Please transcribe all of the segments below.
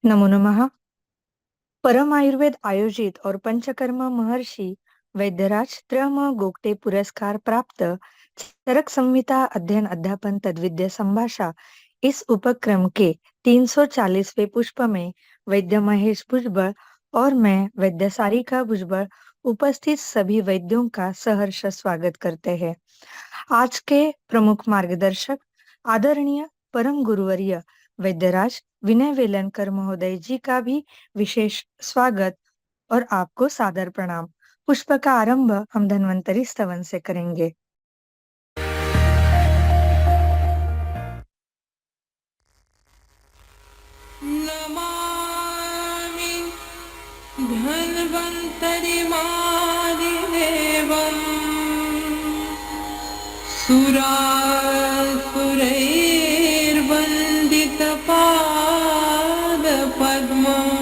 नमो नमः। परम आयुर्वेद आयोजित और पंचकर्मा महर्षि वैद्यराज त्रयम गोगटे पुरस्कार प्राप्त चरक संहिता अध्ययन अध्यापन तद्विद्या संभाषा इस उपक्रम के 340वें पुष्प में वैद्य महेश भुजबल और मैं वैद्य सारिका भुजबल उपस्थित सभी वैद्यों का सहर्ष स्वागत करते हैं। आज के प्रमुख मार्गदर्शक आदरणीय परम गुरुवर्य वैद्यराज विनय वेलनकर महोदय जी का भी विशेष स्वागत और आपको सादर प्रणाम। पुष्प का आरंभ हम धन्वंतरी स्तवन से करेंगे। नमामि धन्वन्तरि मादिदेवम् सुरासुरैर्वन्दितपादपद्मम्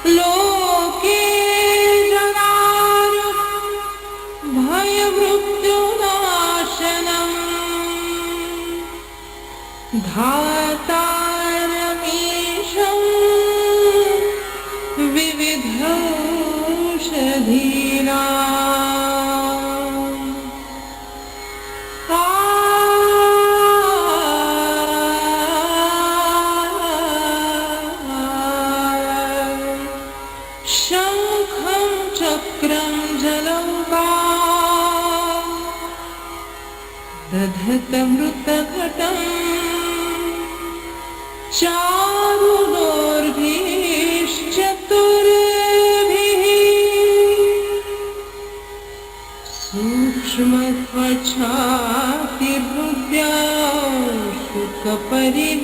लोके जनार्दन भयमृत्युनाशनम् धातारमीशं विविधौषधीनाम् शङ्खं चक्रं जलौकाम् दधतमृतघटम् चारुदोर्भिश्चतुर्भिः सूक्ष्मत्वच्छातिहृद्यां शुकपरिविलसन्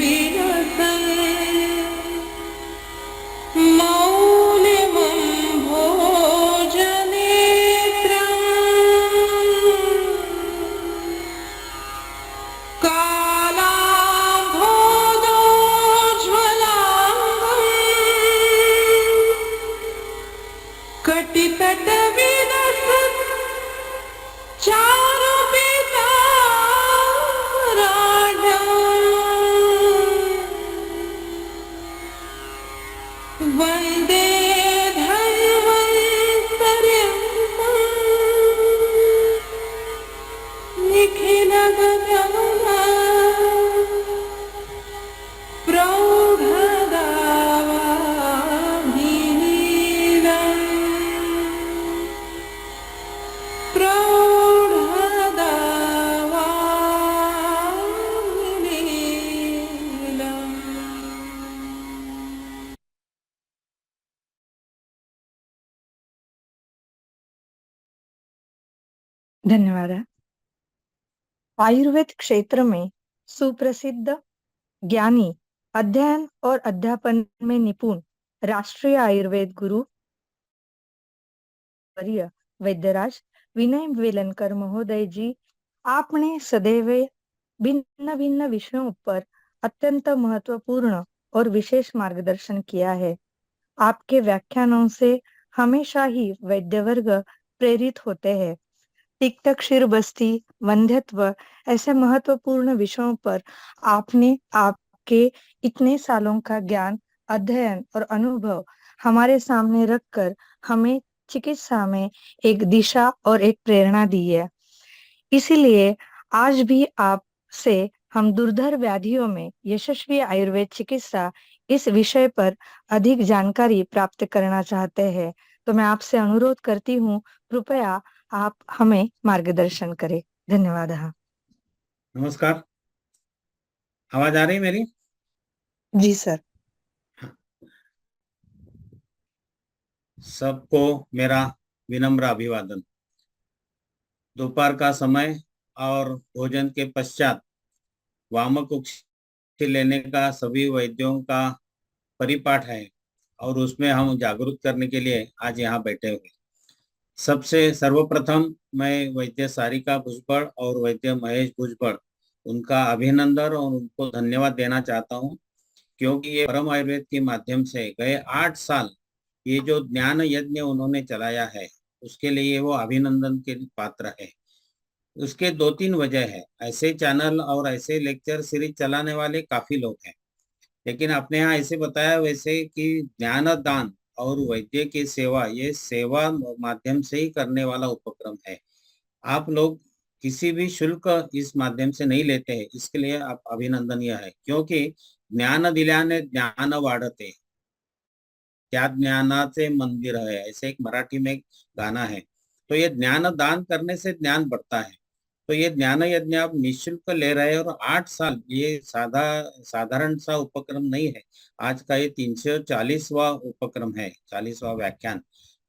मौलिमं भोजनेत्रम् कटितटविलसत् चारुपीताम्बराढ्यम् वन्दे धन्वन्तर्यम् निखिलगगनम् धन्यवाद। आयुर्वेद क्षेत्र में सुप्रसिद्ध ज्ञानी, अध्ययन और अध्यापन में निपुण राष्ट्रीय आयुर्वेद गुरु वर्य वैद्यराज विनय वेलनकर महोदय जी, आपने सदैव भिन्न भिन्न विषयों पर अत्यंत महत्वपूर्ण और विशेष मार्गदर्शन किया है। आपके व्याख्यानों से हमेशा ही वैद्य वर्ग प्रेरित होते हैं। तिक्त क्षीर बस्ती, वंध्यत्व ऐसे महत्वपूर्ण विषयों पर आपके इतने सालों का ज्ञान, अध्ययन और अनुभव हमारे सामने रखकर हमें चिकित्सा में एक दिशा और एक प्रेरणा दी है। इसीलिए आज भी आपसे हम दुर्धर व्याधियों में यशस्वी आयुर्वेद चिकित्सा इस विषय पर अधिक जानकारी प्राप्त करना चाहते हैं। तो मैं आपसे अनुरोध करती हूँ, कृपया आप हमें मार्गदर्शन करें। धन्यवाद। नमस्कार, आवाज आ रही है मेरी? जी सर। सबको मेरा विनम्र अभिवादन। दोपहर का समय और भोजन के पश्चात वामक उक्ति लेने का सभी वैद्यों का परिपाठ है और उसमें हम जागरूक करने के लिए आज यहाँ बैठे हुए। सबसे सर्वप्रथम मैं वैद्य सारिका भुजबल और वैद्य महेश भुजबल उनका अभिनंदन और उनको धन्यवाद देना चाहता हूँ, क्योंकि ये परम आयुर्वेद के माध्यम से गए 8 साल ये जो ज्ञान यज्ञ उन्होंने चलाया है, उसके लिए वो अभिनंदन के पात्र है। उसके 2-3 वजह है। ऐसे चैनल और ऐसे लेक्चर सीरीज चलाने वाले काफी लोग हैं, लेकिन अपने यहाँ ऐसे बताया वैसे कि ज्ञान दान और वैद्य की सेवा, ये सेवा माध्यम से ही करने वाला उपक्रम है। आप लोग किसी भी शुल्क इस माध्यम से नहीं लेते हैं, इसके लिए आप अभिनंदनीय है, क्योंकि ज्ञान दिल्याने ज्ञान वाढते, त्या ज्ञानाचे मंदिर है, ऐसे एक मराठी में एक गाना है। तो ये ज्ञान दान करने से ज्ञान बढ़ता है। तो ये ज्ञान यज्ञ आप निःशुल्क ले रहे हैं, और 8 साल ये साधारण सा उपक्रम नहीं है। आज का ये 340वां उपक्रम है, 40वां व्याख्यान।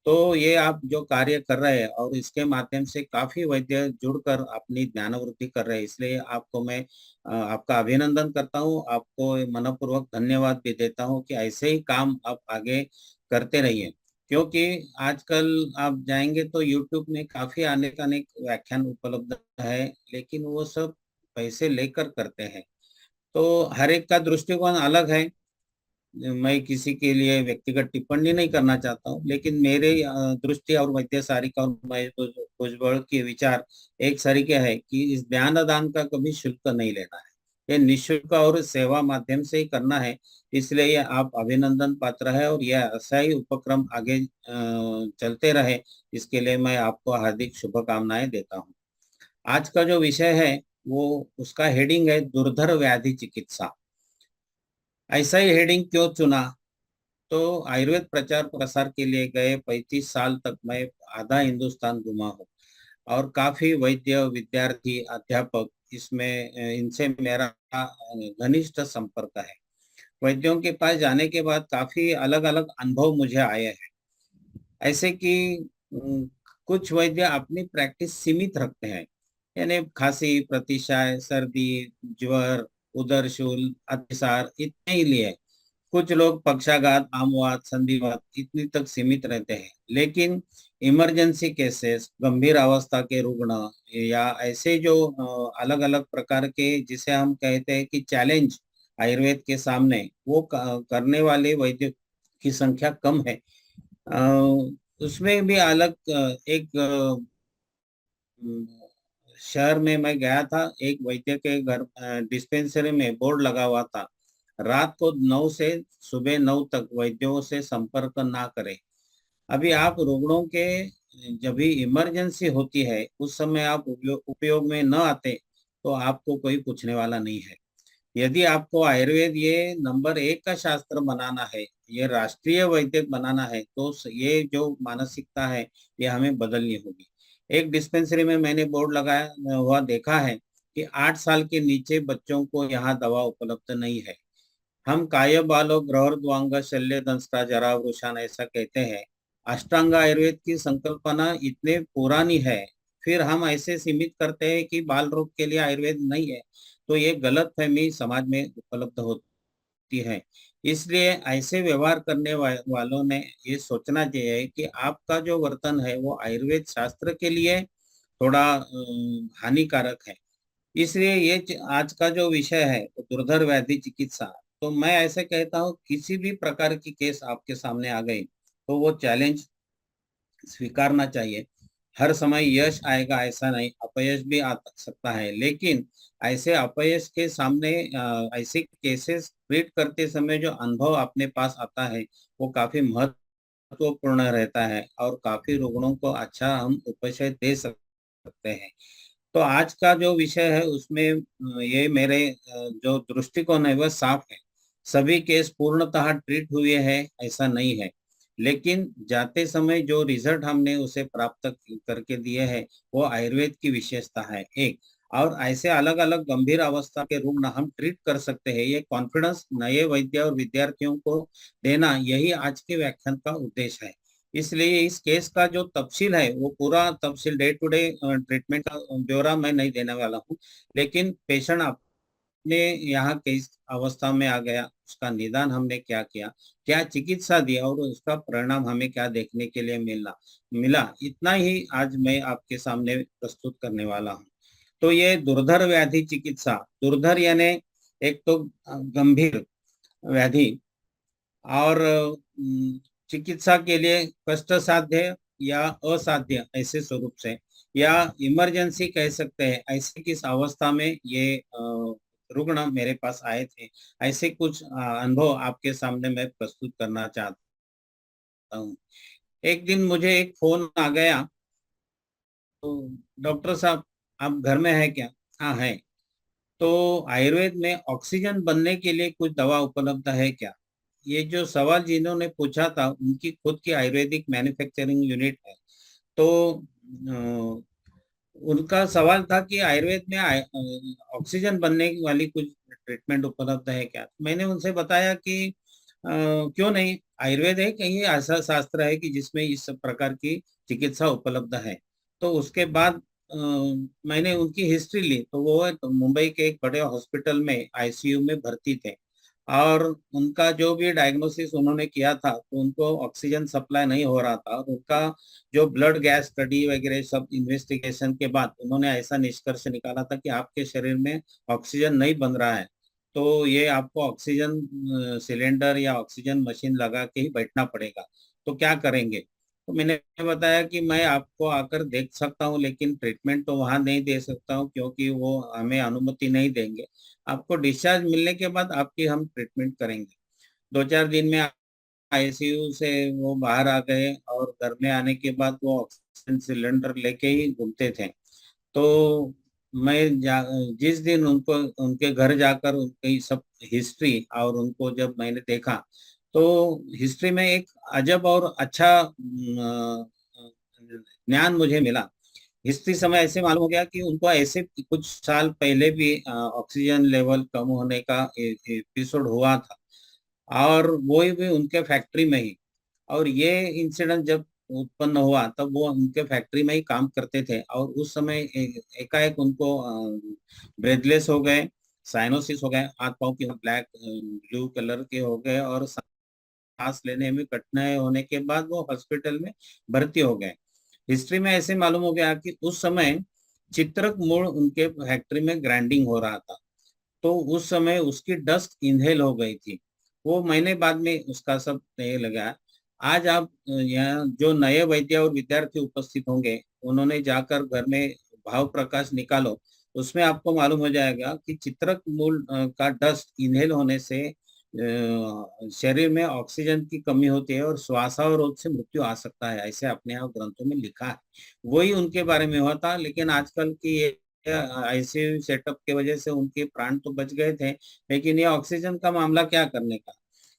तो ये आप जो कार्य कर रहे हैं और इसके माध्यम से काफी वैद्य जुड़कर अपनी ज्ञान वृद्धि कर रहे हैं, इसलिए आपको मैं आपका अभिनंदन करता हूँ, आपको मनपूर्वक धन्यवाद भी देता हूँ कि ऐसे ही काम आप आगे करते रहिए। क्योंकि आजकल आप जाएंगे तो यूट्यूब में काफी अनेक अनेक व्याख्यान उपलब्ध है, लेकिन वो सब पैसे लेकर करते हैं। तो हर एक का दृष्टिकोण अलग है। मैं किसी के लिए व्यक्तिगत टिप्पणी नहीं करना चाहता हूँ, लेकिन मेरे दृष्टि और वैद्यसारी का और मैं भुजबल के विचार एक सरीके है कि इस ज्ञान दान का कभी शुल्क नहीं लेना है, ये निःशुल्क और सेवा माध्यम से ही करना है। इसलिए ये आप अभिनंदन पात्र है, और यह ऐसा ही उपक्रम आगे चलते रहे, इसके लिए मैं आपको हार्दिक शुभकामनाएं देता हूँ। आज का जो विषय है वो उसका हेडिंग है दुर्धर व्याधि चिकित्सा। ऐसा ही हेडिंग क्यों चुना? तो आयुर्वेद प्रचार प्रसार के लिए गए 35 साल तक मैं आधा हिंदुस्तान घुमा हूँ, और काफी वैद्य, विद्यार्थी, अध्यापक इसमें इनसे मेरा घनिष्ठ संपर्क है। वैद्यों के पास जाने के बाद काफी अलग अलग अनुभव मुझे आए हैं। ऐसे कि कुछ वैद्य अपनी प्रैक्टिस सीमित रखते हैं, यानी खांसी, प्रतिशाय, सर्दी, ज्वर, उदरशूल, अतिसार इतने ही लिए। कुछ लोग पक्षाघात, आमवात, संधिवात इतनी तक सीमित रहते हैं। लेकिन इमरजेंसी केसेस, गंभीर अवस्था के रुग्ण, या ऐसे जो अलग अलग प्रकार के जिसे हम कहते हैं कि चैलेंज आयुर्वेद के सामने, वो करने वाले वैद्य की संख्या कम है। उसमें भी अलग एक शहर में मैं गया था, एक वैद्य के घर डिस्पेंसरी में बोर्ड लगा हुआ था, रात को 9 से सुबह 9 तक वैद्यों से संपर्क ना करें। अभी आप रुग्णों के जब भी इमरजेंसी होती है उस समय आप उपयोग में न आते, तो आपको कोई पूछने वाला नहीं है। यदि आपको आयुर्वेद ये नंबर 1 का शास्त्र बनाना है, ये राष्ट्रीय वैद्य बनाना है, तो ये जो मानसिकता है ये हमें बदलनी होगी। एक डिस्पेंसरी में मैंने बोर्ड लगाया हुआ देखा है कि 8 साल के नीचे बच्चों को यहाँ दवा उपलब्ध नहीं है। हम काय बालो ग्रहद्वांग शल्य दंष्टा जरा वृषान ऐसा कहते हैं। अष्टांग आयुर्वेद की संकल्पना इतने पुरानी है, फिर हम ऐसे सीमित करते हैं कि बाल रोग के लिए आयुर्वेद नहीं है। तो ये गलत फहमी समाज में उपलब्ध होती है। इसलिए ऐसे व्यवहार करने वालों ने ये सोचना चाहिए कि आपका जो वर्तन है वो आयुर्वेद शास्त्र के लिए थोड़ा हानिकारक है। इसलिए ये आज का जो विषय है वो दुर्धर व्याधि चिकित्सा। तो मैं ऐसे कहता हूँ, किसी भी प्रकार की केस आपके सामने आ गई तो वो चैलेंज स्वीकारना चाहिए। हर समय यश आएगा ऐसा नहीं, अपयश भी आ सकता है, लेकिन ऐसे अपयश के सामने ऐसे केसेस ट्रीट करते समय जो अनुभव अपने पास आता है वो काफी महत्वपूर्ण रहता है, और काफी रुग्णों को अच्छा हम उपशय दे सकते हैं। तो आज का जो विषय है उसमें ये मेरे जो दृष्टिकोण है वह साफ है। सभी केस पूर्णतः ट्रीट हुए हैं ऐसा नहीं है, लेकिन जाते समय जो रिजल्ट हमने उसे प्राप्त करके दिए हैं वो आयुर्वेद की विशेषता है एक। और ऐसे अलग अलग गंभीर अवस्था के रुग्ण हम ट्रीट कर सकते हैं, ये कॉन्फिडेंस नए वैद्य और विद्यार्थियों को देना, यही आज के व्याख्यान का उद्देश्य है। इसलिए इस केस का जो तफसील है वो पूरा तफसील डे टू डे ट्रीटमेंट का ब्यौरा मैं नहीं देने वाला हूँ, लेकिन पेशेंट अपने यहाँ किस अवस्था में आ गया, उसका निदान हमने क्या किया, क्या चिकित्सा दिया, और उसका परिणाम हमें क्या देखने के लिए मिला, इतना ही आज मैं आपके सामने प्रस्तुत करने वाला हूँ। तो ये दुर्धर व्याधि चिकित्सा, दुर्धर यानी एक तो गंभीर व्याधि, और चिकित्सा के लिए कष्ट साध्य या असाध्य ऐसे स्वरूप से, या इमरजेंसी कह सकते हैं, ऐसे किस अवस्था में ये रुग्ण मेरे पास आए थे। ऐसे कुछ अनुभव आपके सामने मैं प्रस्तुत करना चाहता हूँ। एक दिन मुझे एक फोन आ गया, तो डॉक्टर साहब आप घर में है क्या? हाँ है। तो आयुर्वेद में ऑक्सीजन बनने के लिए कुछ दवा उपलब्ध है क्या? ये जो सवाल जिन्होंने पूछा था उनकी खुद की आयुर्वेदिक मैन्युफैक्चरिंग यूनिट है। तो उनका सवाल था कि आयुर्वेद में ऑक्सीजन बनने वाली कुछ ट्रीटमेंट उपलब्ध है क्या? मैंने उनसे बताया कि क्यों नहीं, आयुर्वेद है कहीं ऐसा शास्त्र है कि जिसमें इस प्रकार की चिकित्सा उपलब्ध है। तो उसके बाद मैंने उनकी हिस्ट्री ली, तो वो तो मुंबई के एक बड़े हॉस्पिटल में आईसीयू में भर्ती थे। और उनका जो भी डायग्नोसिस उन्होंने किया था, तो उनको ऑक्सीजन सप्लाई नहीं हो रहा था। और उनका जो ब्लड गैस स्टडी वगैरह सब इन्वेस्टिगेशन के बाद उन्होंने ऐसा निष्कर्ष निकाला था कि आपके शरीर में ऑक्सीजन नहीं बन रहा है, तो ये आपको ऑक्सीजन सिलेंडर या ऑक्सीजन मशीन लगा के ही बैठना पड़ेगा। तो क्या करेंगे? तो मैंने बताया कि मैं आपको आकर देख सकता हूँ, लेकिन ट्रीटमेंट तो वहां नहीं दे सकता हूँ क्योंकि वो हमें अनुमति नहीं देंगे। आपको डिस्चार्ज मिलने के बाद आपकी हम ट्रीटमेंट करेंगे। 2-4 दिन में आईसीयू से वो बाहर आ गए और घर में आने के बाद वो ऑक्सीजन सिलेंडर लेके ही घूमते थे। तो मैं जिस दिन उनको उनके घर जाकर उनकी सब हिस्ट्री और उनको जब मैंने देखा, तो हिस्ट्री में एक अजब और अच्छा ज्ञान मुझे मिला। हिस्ट्री समय ऐसे मालूम हो गया कि उनको ऐसे कुछ साल पहले भी ऑक्सीजन लेवल कम होने का एपिसोड हुआ था, और वो भी उनके फैक्ट्री में ही। और ये इंसिडेंट जब उत्पन्न हुआ तब वो उनके फैक्ट्री में ही काम करते थे, और उस समय एकाएक उनको ब्रेथलेस हो गए, साइनोसिस हो गए, हाथ पांव की ब्लैक ब्लू कलर के हो गए, और सांस लेने में कठिनाई होने के बाद वो हॉस्पिटल में भर्ती हो गए। हिस्ट्री में ऐसे मालूम हो गया कि उस समय चित्रक मूल उनके फैक्ट्री में ग्राइंडिंग हो रहा था, तो उस समय उसकी डस्ट इनहेल हो गई थी। वो महीने बाद में उसका सब तय लगा। आज आप यहाँ जो नए वैद्य और विद्यार्थी उपस्थित होंगे, उन्होंने जाकर घर में भाव प्रकाश निकालो, उसमें आपको मालूम हो जाएगा कि चित्रक मूल का डस्ट इनहेल होने से शरीर में ऑक्सीजन की कमी होती है और श्वासावरोध से मृत्यु आ सकता है, ऐसे अपने आप ग्रंथों में लिखा है। वही उनके बारे में हुआ था, लेकिन आजकल की ये आईसीयू सेटअप के वजह से उनके प्राण तो बच गए थे, लेकिन ये ऑक्सीजन का मामला क्या करने का।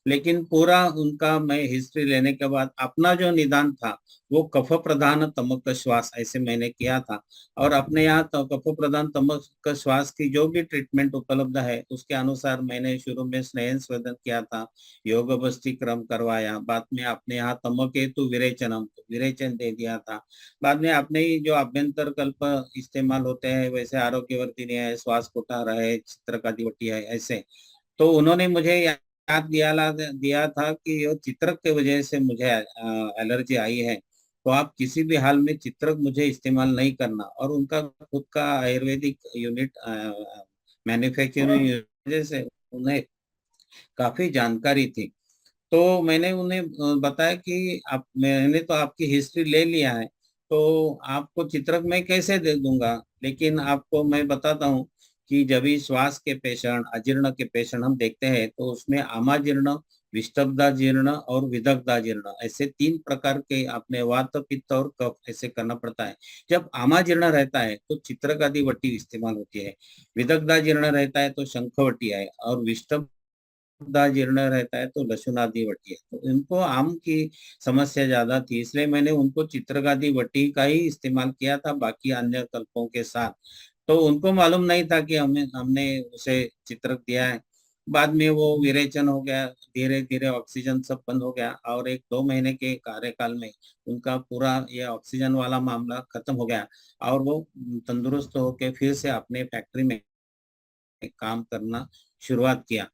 लेकिन पूरा उनका मैं हिस्ट्री लेने के बाद अपना जो निदान था वो कफ प्रधान तमक श्वास ऐसे मैंने किया था। और अपने यहाँ तो कफ प्रधान तमक श्वास की जो भी ट्रीटमेंट उपलब्ध है उसके अनुसार मैंने शुरू में स्नेहन स्वेदन किया था, योग बस्ती क्रम करवाया, बाद में अपने यहाँ तमक हेतु विरेचनम विरेचन दे दिया था। बाद में अपने ही जो अभ्यंतर कल्प इस्तेमाल होते हैं वैसे आरोग्यवर्धिनी है, श्वास कुठार है, चित्रकादिवटी है, ऐसे। तो उन्होंने मुझे याद दिया था कि ये चित्रक के वजह से मुझे एलर्जी आई है, तो आप किसी भी हाल में चित्रक मुझे इस्तेमाल नहीं करना। और उनका खुद का आयुर्वेदिक यूनिट मैन्युफैक्चरिंग वजह से उन्हें काफी जानकारी थी। तो मैंने उन्हें बताया कि आप मैंने तो आपकी हिस्ट्री ले लिया है, तो आपको चित्रक मैं कैसे दे दूंगा। लेकिन आपको मैं बताता हूँ कि जब भी श्वास के पेशेंट, अजीर्ण के पेशेंट हम देखते हैं, तो उसमें आमाजीर्ण, विषुब्धाजीर्ण और विदग्धाजीर्ण ऐसे 3 प्रकार के अपने वात पित्त और कफ ऐसे करना पड़ता है। जब आमाजीर्ण रहता है तो चित्रक आदि वट्टी इस्तेमाल होती है, विदग्धाजीर्ण रहता है तो शंखवटी है, और विष्टभ जीर्ण रहता है तो लसुनादी वटी है। तो इनको आम की समस्या ज्यादा थी, इसलिए मैंने उनको चित्रगादी वटी का ही इस्तेमाल किया था बाकी अन्य कल्पों के साथ। तो उनको मालूम नहीं था कि हमें हमने उसे चित्रक दिया है। बाद में वो विरेचन हो गया, धीरे धीरे ऑक्सीजन सब बंद हो गया, और 1-2 महीने के कार्यकाल में उनका पूरा ये ऑक्सीजन वाला मामला खत्म हो गया, और वो तंदुरुस्त होकर फिर से अपने फैक्ट्री में काम करना शुरुआत किया।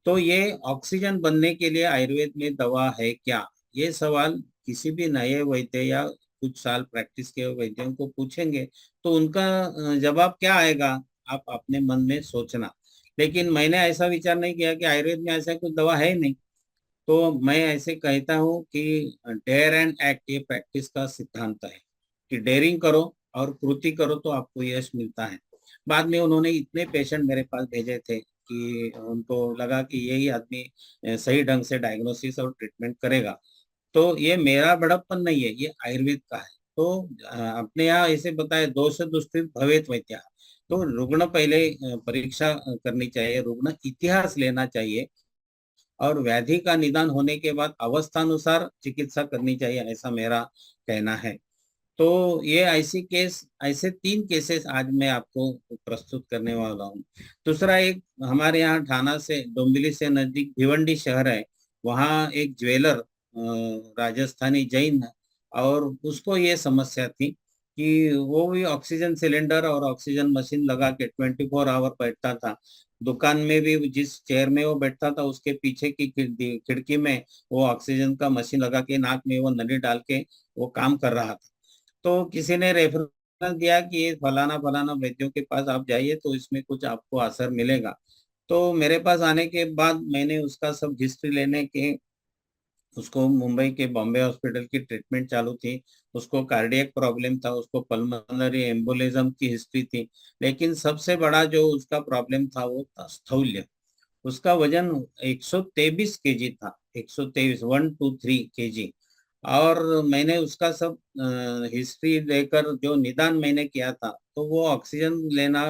तो ये ऑक्सीजन बनने के लिए आयुर्वेद में दवा है क्या, ये सवाल किसी भी नए वैद्य या कुछ साल प्रैक्टिस के वैद्यों को पूछेंगे तो उनका जवाब क्या आएगा, आप अपने मन में सोचना। लेकिन मैंने ऐसा विचार नहीं किया कि आयुर्वेद में ऐसा कुछ दवा है ही नहीं। तो मैं ऐसे कहता हूँ कि डेयर एंड एक्ट ये प्रैक्टिस का सिद्धांत है, कि डेयरिंग करो और कृति करो तो आपको यश मिलता है। बाद में उन्होंने इतने पेशेंट मेरे पास भेजे थे कि उनको लगा कि यही आदमी सही ढंग से डायग्नोसिस और ट्रीटमेंट करेगा। तो ये मेरा बड़प्पन नहीं है, ये आयुर्वेद का है। तो अपने यहाँ ऐसे बताए, दोष दुष्कृत भवेत वैद्य। तो रुग्ण पहले परीक्षा करनी चाहिए, रुग्ण इतिहास लेना चाहिए, और व्याधि का निदान होने के बाद अवस्थानुसार चिकित्सा करनी चाहिए, ऐसा मेरा कहना है। तो ये ऐसी केस, ऐसे 3 केसेस आज मैं आपको प्रस्तुत करने वाला हूँ। दूसरा, एक हमारे यहाँ ठाणा से, डोंबिवली से नजदीक भिवंडी शहर है, वहाँ एक ज्वेलर राजस्थानी जैन है, और उसको ये समस्या थी कि वो भी ऑक्सीजन सिलेंडर और ऑक्सीजन मशीन लगा के 24 आवर बैठता था। दुकान में भी जिस चेयर में वो बैठता था, उसके पीछे की खिड़की में वो ऑक्सीजन का मशीन लगा के नाक में वो नली डाल के वो काम कर रहा था। तो किसी ने रेफरेंस दिया कि ये फलाना फलाना वैद्यों के पास आप जाइए, तो इसमें कुछ आपको असर मिलेगा। तो मेरे पास आने के बाद मैंने उसका सब हिस्ट्री लेने के, उसको मुंबई के बॉम्बे हॉस्पिटल की ट्रीटमेंट चालू थी, उसको कार्डियक प्रॉब्लम था, उसको पल्मोनरी एम्बोलिज्म की हिस्ट्री थी, लेकिन सबसे बड़ा जो उसका प्रॉब्लम था वो था स्थौल्य। उसका वजन 123 केजी था, 123, 123 केजी। और मैंने उसका सब हिस्ट्री लेकर जो निदान मैंने किया था, तो वो ऑक्सीजन लेना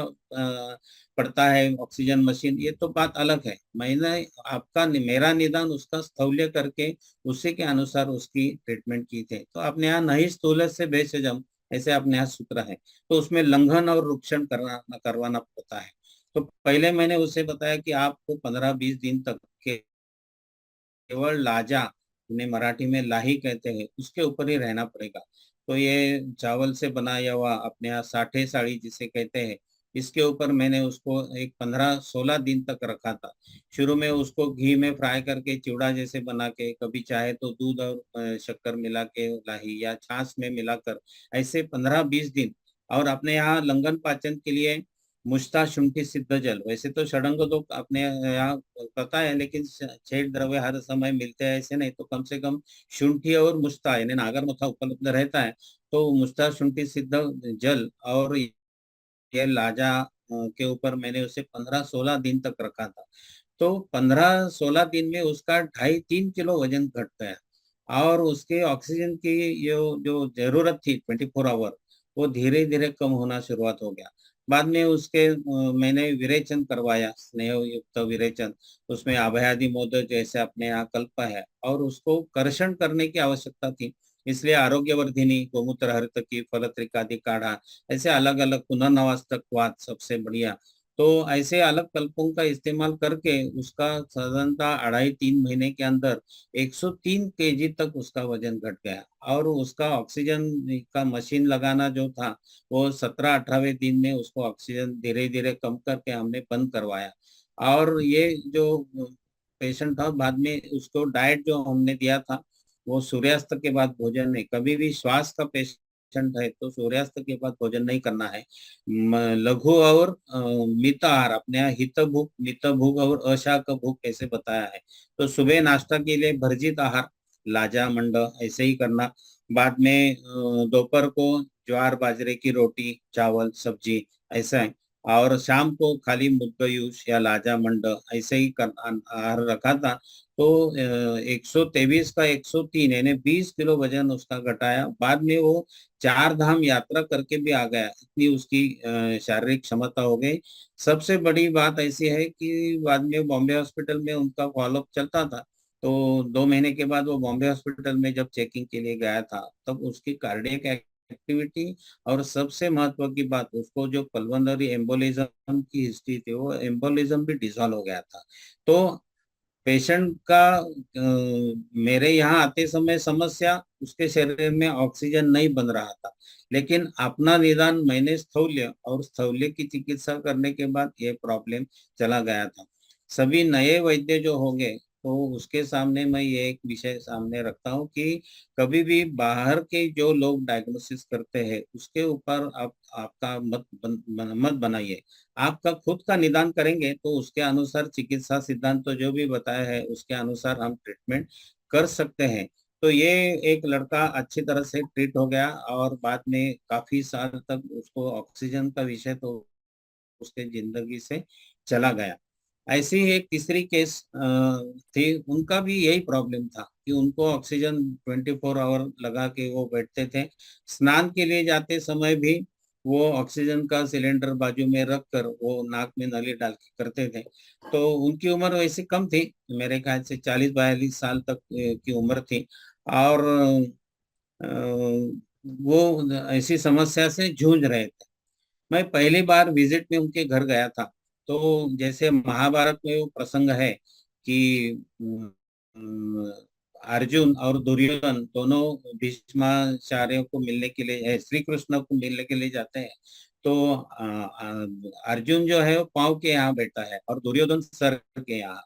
पड़ता है, ऑक्सीजन मशीन, ये तो बात अलग है। मैंने मेरा निदान उसका स्थौल्य करके उसी के अनुसार उसकी ट्रीटमेंट की थी। तो अपने यहाँ नहीं स्थूल से भेषजम, ऐसे अपने यहाँ सूत्र है, तो उसमें लंघन और रुक्षण करवाना पड़ता है। तो पहले मैंने उसे बताया कि आपको 15-20 दिन तक केवल लाजा, उन्हें मराठी में लाही कहते हैं, उसके ऊपर ही रहना पड़ेगा। तो ये चावल से बनाया हुआ अपने यहाँ साठे साड़ी जिसे कहते हैं, इसके ऊपर मैंने उसको एक 15-16 दिन तक रखा था। शुरू में उसको घी में फ्राई करके चिवड़ा जैसे बना के, कभी चाहे तो दूध और शक्कर मिला के लाही, या छाछ में मिलाकर, ऐसे 15-20 दिन। और अपने यहाँ लंगन पाचन के लिए मुश्ता शुंठी सिद्ध जल, वैसे तो षडंग तो अपने यहाँ पता है, लेकिन 6 द्रव्य हर समय मिलते हैं ऐसे नहीं, तो कम से कम शुंठी और मुश्ता यानी नागरमथा उपलब्ध रहता है। तो मुश्ता शुंठी सिद्ध जल और ये लाजा के ऊपर मैंने उसे 15-16 दिन तक रखा था। तो 15-16 दिन में उसका 2.5-3 किलो वजन घट गया, और उसके ऑक्सीजन की जो जो जरूरत थी 24 आवर, वो धीरे धीरे कम होना शुरुआत हो गया। बाद में उसके मैंने विरेचन करवाया, स्नेह युक्त विरेचन, उसमें अभयादि मोद जैसे अपने यहाँ कल्प है, और उसको कर्षण करने की आवश्यकता थी। इसलिए आरोग्यवर्धिनी, गोमूत्र हरित की, फलत्रिकादि काढ़ा, ऐसे अलग अलग, पुनर्नवास तक वात सबसे बढ़िया। तो ऐसे अलग कल्पों का इस्तेमाल करके उसका साधारणतः 2.5-3 महीने के अंदर 103 केजी तक उसका वजन घट गया। और उसका ऑक्सीजन का मशीन लगाना जो था, वो 17-18वें दिन में उसको ऑक्सीजन धीरे धीरे कम करके हमने बंद करवाया। और ये जो पेशेंट था, बाद में उसको डाइट जो हमने दिया था, वो सूर्यास्त के बाद भोजन नहीं, कभी भी श्वास का पेशेंट है तो सूर्यास्त के बाद भोजन नहीं करना है। लघु और मित आहार, अपने यहाँ हित भूख, मित भूख और अशाक भूख ऐसे बताया है। तो सुबह नाश्ता के लिए भर्जित आहार, लाजा मंड ऐसे ही करना। बाद में दोपहर को ज्वार बाजरे की रोटी, चावल, सब्जी, ऐसा है। और शाम को खाली मुद्दयूश या लाजा मंड ऐसे ही आहार रखा था। तो 123 का 103 यानी 20 किलो वजन उसका घटाया। बाद में वो 4 धाम यात्रा करके भी आ गया, इतनी उसकी शारीरिक क्षमता हो गई। सबसे बड़ी बात ऐसी है कि बाद में बॉम्बे हॉस्पिटल में उनका फॉलोअप चलता था। तो 2 महीने के बाद वो बॉम्बे हॉस्पिटल में जब चेकिंग के लिए गया था, तब उसकी कार्डियक एक्टिविटी, और सबसे महत्व की बात, उसको जो पल्मोनरी एम्बोलिज्म की हिस्ट्री थी, वो एम्बोलिज्म भी डिसॉल्व हो गया था। तो पेशेंट का मेरे यहाँ आते समय समस्या, उसके शरीर में ऑक्सीजन नहीं बन रहा था, लेकिन अपना निदान मैंने स्थौल्य और स्थौल्य की चिकित्सा करने के बाद ये प्रॉब्लम चला गया था। सभी नए वैद्य जो हो गए, तो उसके सामने मैं ये एक विषय सामने रखता हूँ कि कभी भी बाहर के जो लोग डायग्नोसिस करते हैं, उसके ऊपर आप आपका मत बनाइए। आपका खुद का निदान करेंगे तो उसके अनुसार चिकित्सा सिद्धांत तो जो भी बताया है, उसके अनुसार हम ट्रीटमेंट कर सकते हैं। तो ये एक लड़का अच्छी तरह से ट्रीट हो गया, और बाद में काफी साल तक उसको ऑक्सीजन का विषय तो उसके जिंदगी से चला गया। ऐसी ही एक तीसरी केस थी, उनका भी यही प्रॉब्लम था कि उनको ऑक्सीजन 24 आवर लगा के वो बैठते थे। स्नान के लिए जाते समय भी वो ऑक्सीजन का सिलेंडर बाजू में रख कर वो नाक में नली डाल के करते थे। तो उनकी उम्र वैसे कम थी, मेरे ख्याल से 40-42 साल तक की उम्र थी। और अ, वो ऐसी समस्या से जूझ रहे थे। मैं पहली बार विजिट में उनके घर गया था। तो जैसे महाभारत में वो प्रसंग है कि अर्जुन और दुर्योधन दोनों भीष्माचार्य को मिलने के लिए, श्री कृष्ण को मिलने के लिए जाते हैं। तो अर्जुन जो है वो पाँव के यहाँ बैठा है और दुर्योधन सर के यहाँ।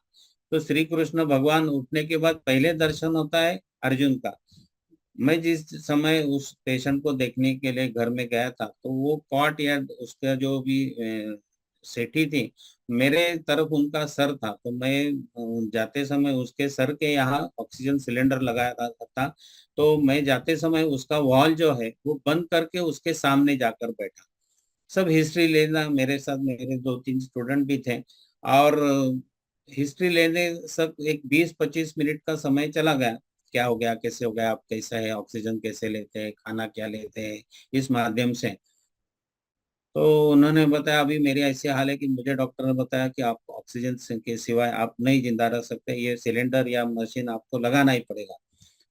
तो श्री कृष्ण भगवान उठने के बाद पहले दर्शन होता है अर्जुन का। मैं जिस समय उस पेशेंट को देखने के लिए घर में गया था, तो वो कॉट या उसका जो भी सेठी थी, मेरे तरफ उनका सर था। तो मैं जाते समय उसके सर के यहाँ ऑक्सीजन सिलेंडर लगाया था। तो मैं जाते समय उसका वॉल जो है वो बंद करके उसके सामने जाकर बैठा। सब हिस्ट्री लेना, मेरे साथ मेरे 2-3 स्टूडेंट भी थे। और हिस्ट्री लेने सब एक 20-25 मिनट का समय चला गया। क्या हो गया, कैसे हो गया, आप कैसा है, ऑक्सीजन कैसे लेते हैं, खाना क्या लेते हैं, इस माध्यम से। तो उन्होंने बताया अभी मेरी ऐसी हाल है कि मुझे डॉक्टर ने बताया कि आप ऑक्सीजन के सिवाय आप नहीं जिंदा रह सकते, ये सिलेंडर या मशीन आपको लगाना ही पड़ेगा।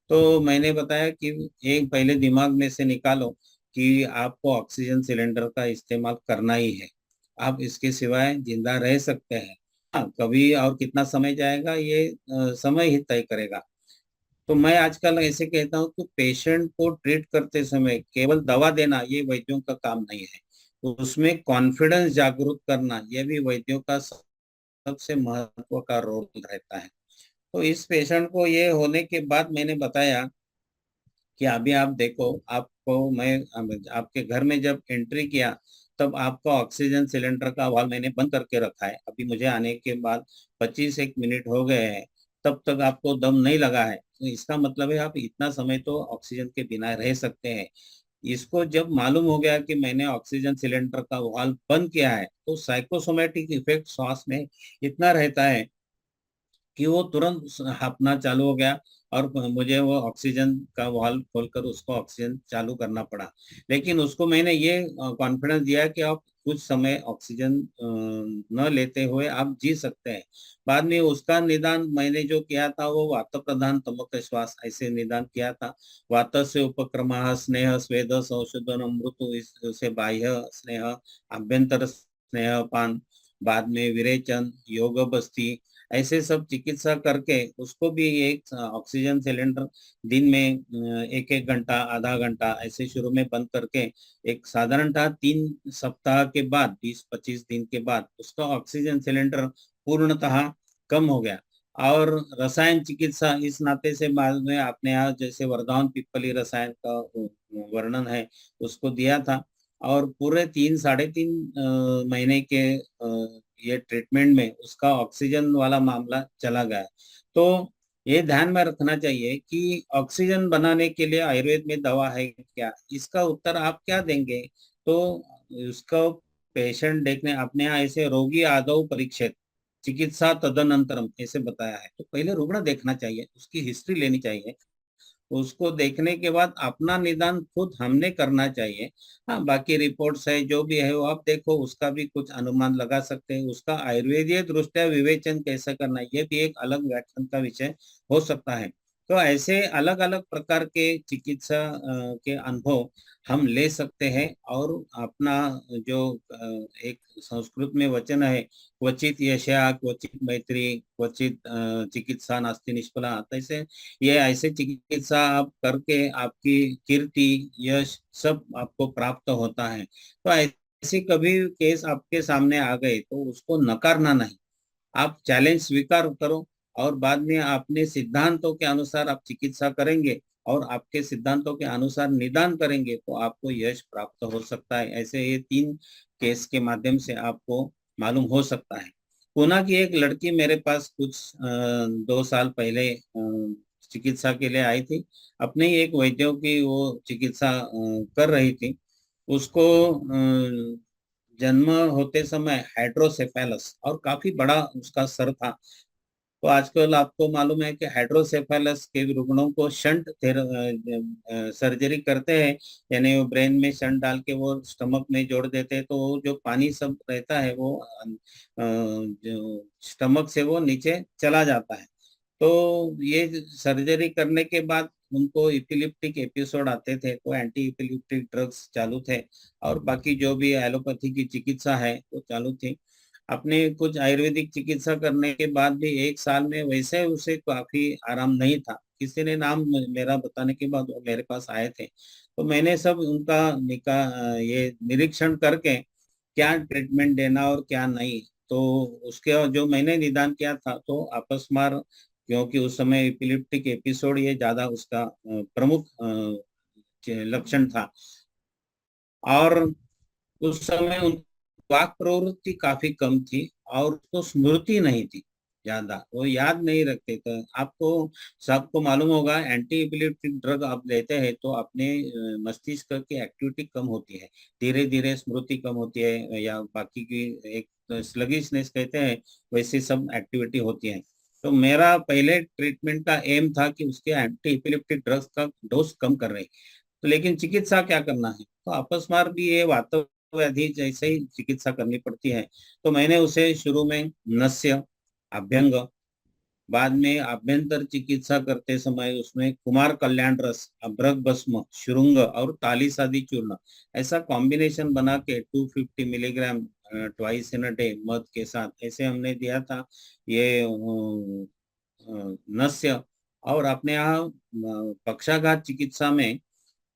तो मैंने बताया कि एक पहले दिमाग में से निकालो कि आपको ऑक्सीजन सिलेंडर का इस्तेमाल करना ही है, आप इसके सिवाय जिंदा रह सकते हैं। हाँ, कभी और कितना समय जाएगा ये समय ही तय करेगा। तो मैं आजकल ऐसे कहता हूँ कि पेशेंट को ट्रीट करते समय केवल दवा देना ये वैद्यों का काम नहीं है, उसमें कॉन्फिडेंस जागरूक करना ये भी वैद्यों का सबसे महत्व का रोल रहता है। तो इस पेशेंट को ये होने के बाद मैंने बताया कि अभी आप देखो, आपको मैं आपके घर में जब एंट्री किया तब आपका ऑक्सीजन सिलेंडर का वाल्व मैंने बंद करके रखा है। अभी मुझे आने के बाद 25 एक मिनट हो गए हैं, तब तक आपको दम नहीं लगा है। तो इसका मतलब है आप इतना समय तो ऑक्सीजन के बिना रह सकते हैं। इसको जब मालूम हो गया कि मैंने ऑक्सीजन सिलेंडर का वाल्व बंद किया है, तो साइकोसोमेटिक इफेक्ट श्वास में इतना रहता है कि वो तुरंत हाँफना चालू हो गया। और मुझे वो ऑक्सीजन का वाल्व खोलकर उसको ऑक्सीजन चालू करना पड़ा। लेकिन उसको मैंने ये कॉन्फिडेंस दिया कि आप कुछ समय ऑक्सीजन न लेते हुए आप जी सकते हैं। बाद में उसका निदान मैंने जो किया था वो वात प्रधान तमक श्वास ऐसे निदान किया था। वात से उपक्रम स्नेह स्वेद संशोधन अमृत, इससे बाह्य स्नेह, आभ्यंतर स्नेह पान, बाद में विरेचन, योग बस्ती, ऐसे सब चिकित्सा करके उसको भी एक ऑक्सीजन सिलेंडर दिन में 1-1 घंटा आधा घंटा ऐसे शुरू में बंद करके एक साधारणतः 3 सप्ताह के बाद 20-25 दिन के बाद उसका ऑक्सीजन सिलेंडर पूर्णतः कम हो गया। और रसायन चिकित्सा इस नाते से बाद में आपने यहाँ जैसे वर्धमान पिप्पली रसायन का वर्णन है उसको दिया था। और पूरे 3-3.5 महीने के ये ट्रीटमेंट में उसका ऑक्सीजन वाला मामला चला गया। तो ये ध्यान में रखना चाहिए कि ऑक्सीजन बनाने के लिए आयुर्वेद में दवा है क्या, इसका उत्तर आप क्या देंगे। तो उसको पेशेंट देखने, अपने यहाँ ऐसे रोगी आदौ परीक्षित चिकित्सा तदनंतरम ऐसे बताया है। तो पहले रुग्ण देखना चाहिए, उसकी हिस्ट्री लेनी चाहिए, उसको देखने के बाद अपना निदान खुद हमने करना चाहिए। हाँ, बाकी रिपोर्ट्स है जो भी है वो आप देखो, उसका भी कुछ अनुमान लगा सकते हैं। उसका आयुर्वेदीय दृष्टया विवेचन कैसे करना है ये भी एक अलग व्याख्यान का विषय हो सकता है। तो ऐसे अलग अलग प्रकार के चिकित्सा के अनुभव हम ले सकते हैं। और अपना जो एक संस्कृत में वचन है, क्वचित यशा क्वचित मैत्री क्वचित चिकित्सा नास्ति निष्फला, ऐसे ये ऐसे चिकित्सा आप करके आपकी कीर्ति यश सब आपको प्राप्त होता है। तो ऐसी कभी केस आपके सामने आ गए तो उसको नकारना नहीं, आप चैलेंज स्वीकार करो और बाद में अपने सिद्धांतों के अनुसार आप चिकित्सा करेंगे और आपके सिद्धांतों के अनुसार निदान करेंगे तो आपको यश प्राप्त हो सकता है। ऐसे ये 3 केस के माध्यम से आपको मालूम हो सकता है। पुणे की एक लड़की मेरे पास कुछ 2 साल पहले चिकित्सा के लिए आई थी। अपने ही एक वैद्यों की वो चिकित्सा कर रही थी। उसको जन्म होते समय हाइड्रोसेफेलस और काफी बड़ा उसका सर था। तो आजकल आपको मालूम है कि हाइड्रोसेफेलस के रुग्णों को शंट सर्जरी करते हैं, यानी वो ब्रेन में शंट डाल के वो स्टमक में जोड़ देते हैं, तो वो जो पानी सब रहता है वो जो स्टमक से वो नीचे चला जाता है। तो ये सर्जरी करने के बाद उनको इपिलिप्टिक एपिसोड आते थे, तो एंटी इपिलिप्टिक ड्रग्स चालू थे और बाकी जो भी एलोपैथी की चिकित्सा है वो चालू थी। अपने कुछ आयुर्वेदिक चिकित्सा करने के बाद भी 1 साल में वैसे उसे काफी आराम नहीं था। किसी ने नाम मेरा बताने के बाद वो मेरे पास आए थे, तो मैंने सब उनका ये निरीक्षण करके क्या ट्रीटमेंट देना और क्या नहीं, तो उसके जो मैंने निदान किया था तो अपस्मार, क्योंकि उस समय इपिलिप्टिक एपिसोड ये ज्यादा उसका प्रमुख लक्षण था। और उस समय उन वाक प्रवृत्ति काफी कम थी और उसको स्मृति नहीं थी ज्यादा, वो याद नहीं रखते थे। आपको सबको मालूम होगा एंटी एपिलेप्टिक ड्रग आप लेते हैं तो अपने मस्तिष्क की एक्टिविटी कम होती है, धीरे धीरे स्मृति कम होती है, या बाकी की एक स्लगिशनेस कहते हैं, वैसी सब एक्टिविटी होती है। तो मेरा पहले ट्रीटमेंट का एम था कि उसके एंटी एपिलेप्टिक ड्रग्स का डोज कम कर रहे, तो लेकिन चिकित्सा क्या करना है, तो अपस्मार भी ये वास्तव व्याधि जैसे ही चिकित्सा करनी पड़ती है। तो मैंने उसे शुरू में नस्य, अभ्यंग, बाद में आभ्यंतर चिकित्सा करते समय उसमें कुमार कल्याण रस, अभ्रक भस्म, शुरुंग और तालीसादी चूर्ण, ऐसा कॉम्बिनेशन बना के 250 milligram twice in a day मध के साथ ऐसे हमने दिया था। ये नस्य। और अपने यहाँ पक्षाघात चिकित्सा में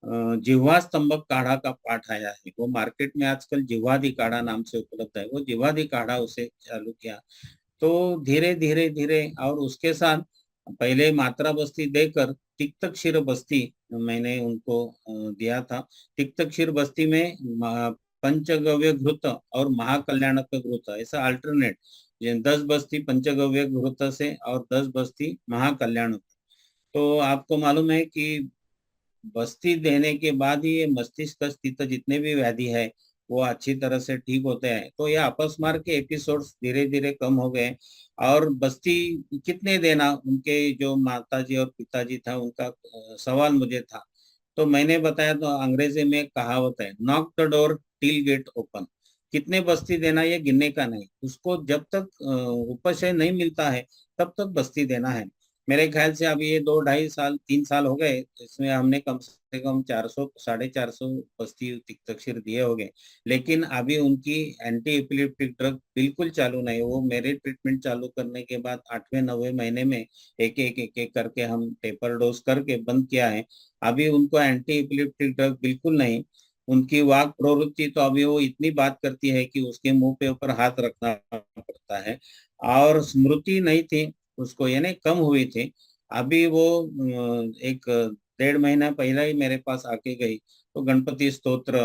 जिह्वा स्तंभक काढ़ा का पाठ आया है, वो मार्केट में आजकल जिह्वादि काढ़ा नाम से उपलब्ध है, वो जिह्वादि काढ़ा उसे चालू किया। तो धीरे धीरे धीरे और उसके साथ पहले मात्रा बस्ती देकर तिक्तक्षीर बस्ती मैंने उनको दिया था। तिक्तक्षीर बस्ती में पंचगव्य घृत और महाकल्याणक घृत ऐसा अल्टरनेट, 10 बस्ती पंचगव्य घृत से और 10 बस्ती महाकल्याणक। तो आपको मालूम है कि बस्ती देने के बाद ही ये मस्तिष्क स्थित जितने भी व्याधि है वो अच्छी तरह से ठीक होते हैं। तो ये अपस्मार के एपिसोड्स धीरे धीरे कम हो गए। और बस्ती कितने देना, उनके जो माताजी और पिताजी था उनका सवाल मुझे था, तो मैंने बताया, तो अंग्रेजी में एक कहावत है, knock the door till get open. कितने बस्ती देना ये गिनने का नहीं, उसको जब तक उपशय नहीं मिलता है तब तक बस्ती देना है। मेरे ख्याल से अब ये 2 ढाई साल 3 साल हो गए, इसमें हमने कम से कम 400 450 बस्ती तिक्तक्षीर दिए हो गए। लेकिन अभी उनकी एंटी एपिलेप्टिक ड्रग बिल्कुल चालू नहीं, वो मेरे ट्रीटमेंट चालू करने के बाद 8वें 9वें महीने में एक एक करके हम टेपर डोज करके बंद किया है। अभी उनको एंटी एपिलेप्टिक ड्रग बिल्कुल नहीं। उनकी वाक प्रवृत्ति तो अभी वो इतनी बात करती है कि उसके मुंह पे ऊपर हाथ रखना पड़ता है। और स्मृति नहीं थी उसको, यानी कम हुई थी। अभी वो 1 डेढ़ महीना पहले ही मेरे पास आके गई, तो गणपति स्तोत्र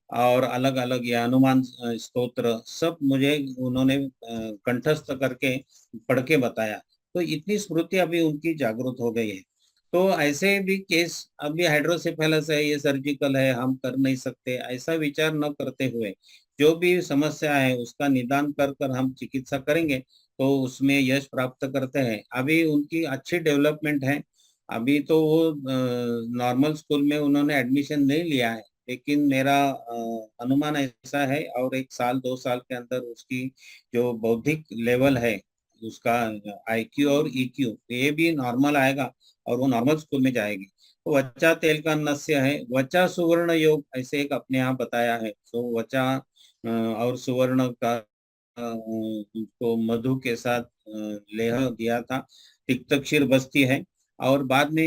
और अलग अलग ये हनुमान स्तोत्र सब मुझे उन्होंने कंठस्थ करके पढ़ के बताया। तो इतनी स्मृति अभी उनकी जागृत हो गई है। तो ऐसे भी केस, अभी हाइड्रोसेफेलस है, ये सर्जिकल है, हम कर नहीं सकते, ऐसा विचार न करते हुए जो भी समस्या है उसका निदान कर कर हम चिकित्सा करेंगे तो उसमें यश प्राप्त करते हैं। अभी उनकी अच्छी डेवलपमेंट है। अभी तो वो नॉर्मल स्कूल में उन्होंने एडमिशन नहीं लिया है, लेकिन मेरा अनुमान ऐसा है और 1 साल 2 साल के अंदर उसकी जो बौद्धिक लेवल है, उसका IQ और EQ ये भी नॉर्मल आएगा और वो नॉर्मल स्कूल में जाएगी। तो वचा तेल का नस्य है, वचा सुवर्ण योग ऐसे एक अपने यहाँ बताया है। तो वचा और सुवर्ण का उनको मधु के साथ लेह दिया था। तिक्तक्षीर बस्ती है। और बाद में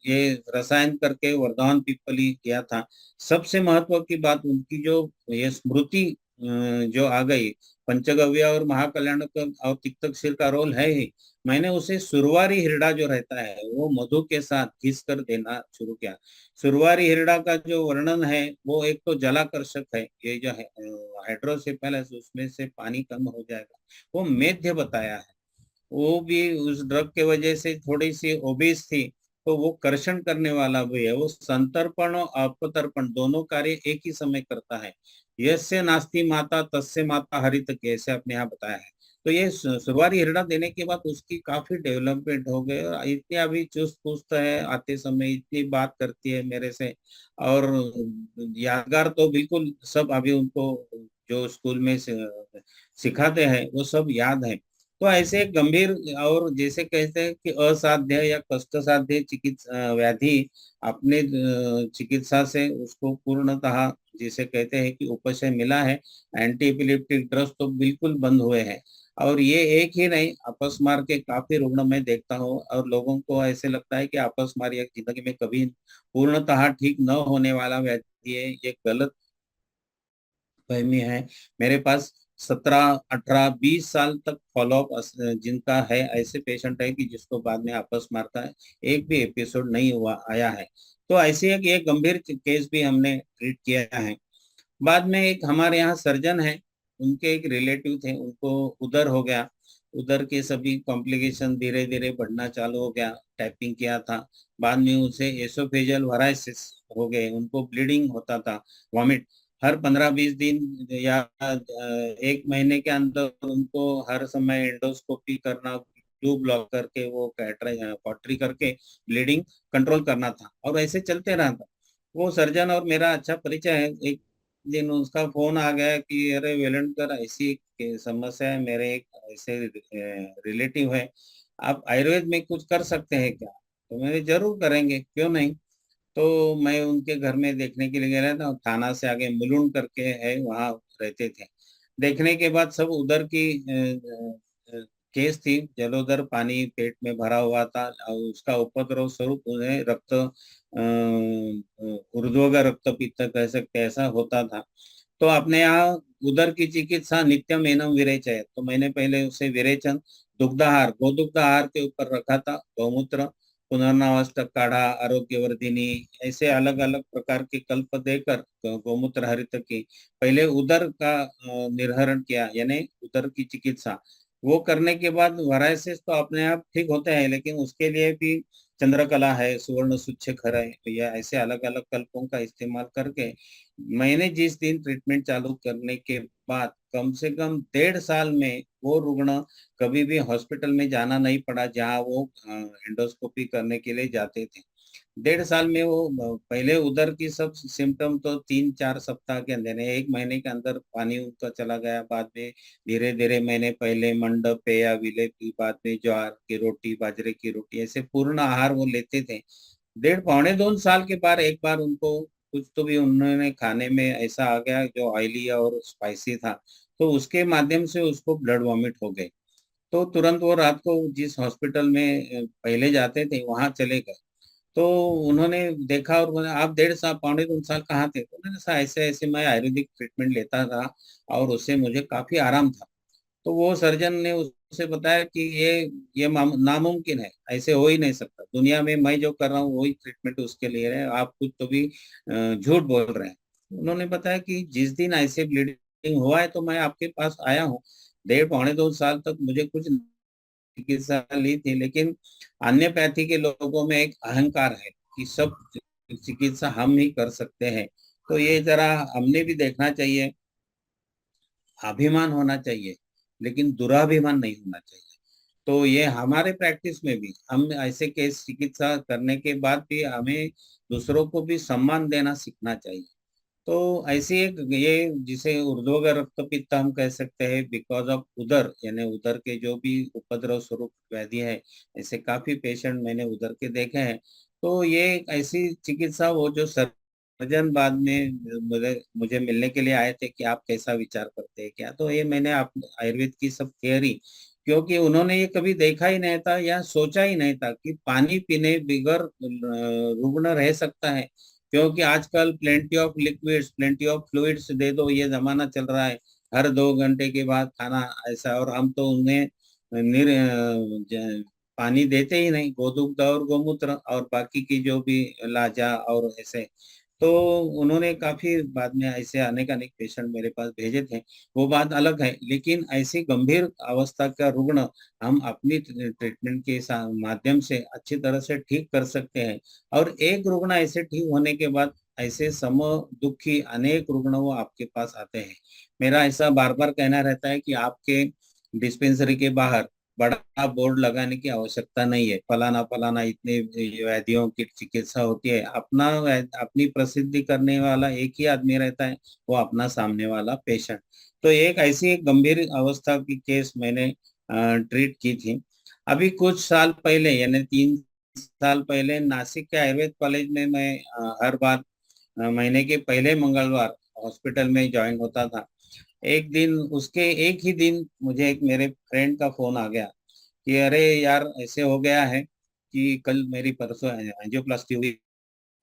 ये रसायन करके वर्धमान पिप्पली किया था। सबसे महत्व की बात उनकी जो ये स्मृति जो आ गई, पंचगव्य और महाकल्याण और तिक्तक्षीर का रोल है ही। मैंने उसे सुरवारी हिरडा जो रहता है वो मधु के साथ घिस कर देना शुरू किया। सुरवारी हिरडा का जो वर्णन है वो एक तो जलाकर्षक है, ये जो है हाइड्रोसेफेलस उसमें से पानी कम हो जाएगा, वो मेध्य बताया है। वो भी उस ड्रग के वजह से थोड़ी सी ओबीस थी, तो वो कर्षण करने वाला भी है। वो संतर्पण और अपतर्पण दोनों कार्य एक ही समय करता है। यस्य नास्ति माता तस्य माता हरित, कैसे अपने यहाँ बताया है। तो ये शुरुआती हिरड़ा देने के बाद उसकी काफी डेवलपमेंट हो गई, और इतनी अभी चुस्त पुस्त है, आते समय इतनी बात करती है मेरे से। और यादगार तो बिल्कुल सब अभी उनको जो स्कूल में सिखाते हैं वो सब याद है। तो ऐसे गंभीर और जैसे कहते हैं कि असाध्य या कष्ट साध्य चिकित्सा व्याधि अपने चिकित्सा से उसको पूर्णतः जिसे कहते हैं कि उपशय मिला है। एंटी एपिलेप्टिक ड्रग्स तो बिल्कुल बंद हुए हैं। और ये एक ही नहीं, अपस्मार के काफी रुग्ण मैं देखता हूँ, और लोगों को ऐसे लगता है कि अपस्मार या जिंदगी में कभी पूर्णतः ठीक न होने वाला व्याधि है। ये गलत फहमी है। मेरे पास 17, 18, 20 साल तक फॉलोअप जिनका है, ऐसे पेशेंट है कि जिसको बाद में आपस मारता है, एक भी एपिसोड नहीं हुआ आया है। तो ऐसे एक गंभीर केस भी हमने ट्रीट किया है। बाद में एक हमारे यहाँ सर्जन है, उनके एक रिलेटिव थे, उनको उधर हो गया। उधर के सभी कॉम्प्लिकेशन धीरे धीरे बढ़ना चालू हो गया। टैपिंग किया था, बाद में उसे एसोफेजियल वराइसिस हो गए, उनको ब्लीडिंग होता था, वॉमिट हर 15-20 दिन या 1 महीने के अंदर उनको हर समय एंडोस्कोपी करना, ट्यूब ब्लॉक करके वो कॉटरी करके ब्लीडिंग कंट्रोल करना था, और ऐसे चलते रहा था। वो सर्जन और मेरा अच्छा परिचय है। एक दिन उसका फोन आ गया कि अरे वेलणकर, ऐसी एक समस्या है, मेरे एक ऐसे रिलेटिव है, आप आयुर्वेद में कुछ कर सकते हैं क्या। तो मैंने जरूर करेंगे, क्यों नहीं। तो मैं उनके घर में देखने के लिए गया था, थाना से आगे मुलुंड करके है, वहाँ रहते थे। देखने के बाद सब उधर की केस थी, जलोदर पानी पेट में भरा हुआ था, और उसका उपद्रव स्वरूप उन्हें रक्त ऊर्ध्वगा रक्तपित्त कह सकते हैं, ऐसा होता था। तो अपने यहाँ उधर की चिकित्सा नित्यम एनम विरेचय, तो मैंने पहले उसे विरेचन, दुग्धाहार, गोदुग्धाहार के ऊपर रखा था, गौमूत्र, पुनर्नवाष्टक काढ़ा, आरोग्यवर्धिनी, ऐसे अलग अलग प्रकार के कल्प देकर गौमूत्र हरित की पहले उदर का निर्हरण किया, यानी उदर की चिकित्सा। वो करने के बाद वरायसिस तो अपने आप ठीक होते हैं, लेकिन उसके लिए भी चंद्रकला है, सुवर्ण सुच्छेखर है, या ऐसे अलग अलग कल्पों का इस्तेमाल करके मैंने जिस दिन ट्रीटमेंट चालू करने के बाद कम से कम 1.5 साल में वो रुग्ण कभी भी हॉस्पिटल में जाना नहीं पड़ा, जहाँ वो एंडोस्कोपी करने के लिए जाते थे। 1.5 साल में वो पहले उधर की सब सिम्टम तो 3-4 सप्ताह के अंदर, 1 महीने के अंदर पानी उनका चला गया। बाद में धीरे धीरे मैंने पहले मंडप पे या विलेप की, बाद में ज्वार की रोटी, बाजरे की रोटी, ऐसे पूर्ण आहार वो लेते थे। 1.5 पौने 2 साल के बाद एक बार उनको कुछ तो भी उन्होंने खाने में ऐसा आ गया जो ऑयली और स्पाइसी था, तो उसके माध्यम से उसको ब्लड वॉमिट हो गए। तो तुरंत वो रात को जिस हॉस्पिटल में पहले जाते थे वहां चले गए। तो उन्होंने देखा और बोला, आप 1.5 साल 2.5 साल कहाँ थे। तो मैंने कहा ऐसे ऐसे मैं आयुर्वेदिक ट्रीटमेंट लेता था, और उससे मुझे काफी आराम था। तो वो सर्जन ने उससे बताया कि ये नामुमकिन है, ऐसे हो ही नहीं सकता दुनिया में, मैं जो कर रहा हूँ वही ट्रीटमेंट उसके लिए रहे, आप कुछ तो भी झूठ बोल रहे हैं। उन्होंने बताया कि जिस दिन ऐसे ब्लीडिंग हुआ है तो मैं आपके पास आया हूँ। 1.5 पौने 2 साल तक मुझे कुछ चिकित्सा ली थी, लेकिन अन्यपैथी के लोगों में एक अहंकार है कि सब चिकित्सा हम ही कर सकते हैं। तो ये जरा हमने भी देखना चाहिए, अभिमान होना चाहिए, लेकिन दुराभिमान नहीं होना चाहिए। तो ये हमारे प्रैक्टिस में भी हम ऐसे केस चिकित्सा करने के बाद भी हमें दूसरों को भी सम्मान देना सीखना चाहिए। तो ऐसी एक ये जिसे ऊर्ध्वगामी रक्तपित्त हम कह सकते हैं, बिकॉज ऑफ उदर, यानी उदर के जो भी उपद्रव स्वरूप व्याधि है, ऐसे काफी पेशेंट मैंने उदर के देखे हैं। तो ये एक ऐसी चिकित्सा वो जो सर्जन बाद में मुझे मुझे मिलने के लिए आए थे कि आप कैसा विचार करते हैं क्या, तो ये मैंने आप आयुर्वेद की सब थियरी, क्योंकि उन्होंने ये कभी देखा ही नहीं था या सोचा ही नहीं था कि पानी पीने बिगर रुग्ण रह सकता है। क्योंकि आजकल plenty of liquids, plenty of fluids दे दो, ये जमाना चल रहा है, हर 2 घंटे के बाद खाना ऐसा, और हम तो उन्हें पानी देते ही नहीं, गोदुग्ध और गोमूत्र और बाकी की जो भी लाजा और ऐसे। तो उन्होंने काफी बाद में ऐसे अनेक अनेक पेशेंट मेरे पास भेजे थे, वो बात अलग है। लेकिन ऐसी गंभीर अवस्था का रुग्ण हम अपनी ट्रीटमेंट के माध्यम से अच्छी तरह से ठीक कर सकते हैं। और एक रुग्ण ऐसे ठीक होने के बाद ऐसे सम दुखी अनेक रुग्ण वो आपके पास आते हैं। मेरा ऐसा बार बार कहना रहता है कि आपके डिस्पेंसरी के बाहर बड़ा बोर्ड लगाने की आवश्यकता नहीं है, फलाना फलाना इतने व्याधियों की चिकित्सा होती है। अपनी प्रसिद्धि करने वाला एक ही आदमी रहता है, वो अपना सामने वाला पेशेंट। तो एक ऐसी एक गंभीर अवस्था की केस मैंने ट्रीट की थी अभी कुछ साल पहले, यानी 3 साल पहले। नासिक के आयुर्वेद कॉलेज में मैं हर बार महीने के पहले मंगलवार हॉस्पिटल में ज्वाइन होता था। एक दिन उसके एक ही दिन मुझे एक मेरे फ्रेंड का फोन आ गया कि अरे यार ऐसे हो गया है कि कल मेरी परसों एंजियोप्लास्टी हुई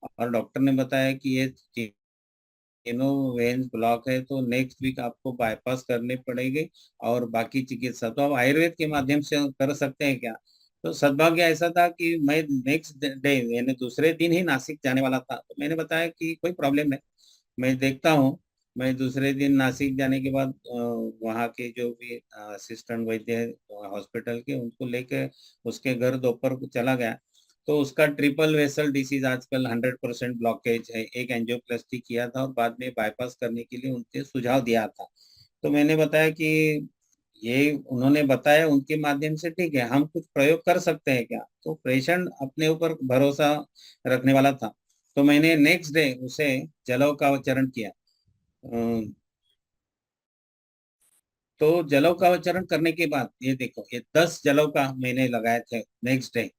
और डॉक्टर ने बताया कि ये तीनों वेन्स ब्लॉक है, तो नेक्स्ट वीक आपको बाईपास करनी पड़ेगी और बाकी चिकित्सा तो आप आयुर्वेद के माध्यम से कर सकते हैं क्या। तो सद्भाग्य ऐसा था कि मैं नेक्स्ट डे यानी दूसरे दिन ही नासिक जाने वाला था। तो मैंने बताया कि कोई प्रॉब्लम नहीं, मैं देखता हूँ। मैं दूसरे दिन नासिक जाने के बाद वहाँ के जो भी असिस्टेंट वैद्य हॉस्पिटल के, उनको लेके उसके घर दोपहर को चला गया। तो उसका ट्रिपल वेसल डिसीज आजकल 100% ब्लॉकेज है, एक एंजियोप्लास्टी किया था और बाद में बाईपास करने के लिए उनके सुझाव दिया था। तो मैंने बताया कि ये उन्होंने बताया उनके माध्यम से ठीक है, हम कुछ प्रयोग कर सकते हैं क्या। तो पेशेंट अपने ऊपर भरोसा रखने वाला था। तो मैंने नेक्स्ट डे उसे जलव का उच्चारण किया। तो जलव का उच्चारण करने के बाद ये देखो, ये 10 जलव का मैंने लगाए थे नेक्स्ट डे।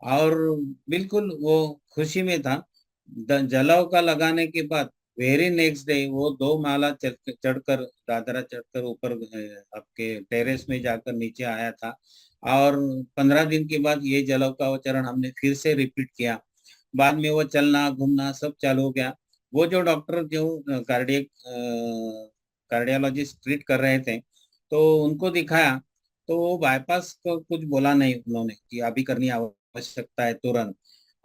और बिल्कुल वो खुशी में था। जलव का लगाने के बाद वेरी नेक्स्ट डे वो 2 माला चढ़कर दादरा चढ़कर ऊपर आपके टेरेस में जाकर नीचे आया था। और 15 दिन के बाद ये जलव का उच्चारण हमने फिर से रिपीट किया। बाद में वो चलना घूमना सब चालू हो गया। वो जो डॉक्टर जो कार्डियोलॉजिस्ट ट्रीट कर रहे थे, तो उनको दिखाया। तो वो बाईपास को कुछ बोला नहीं उन्होंने कि अभी करनी आवश्यकता है तुरंत।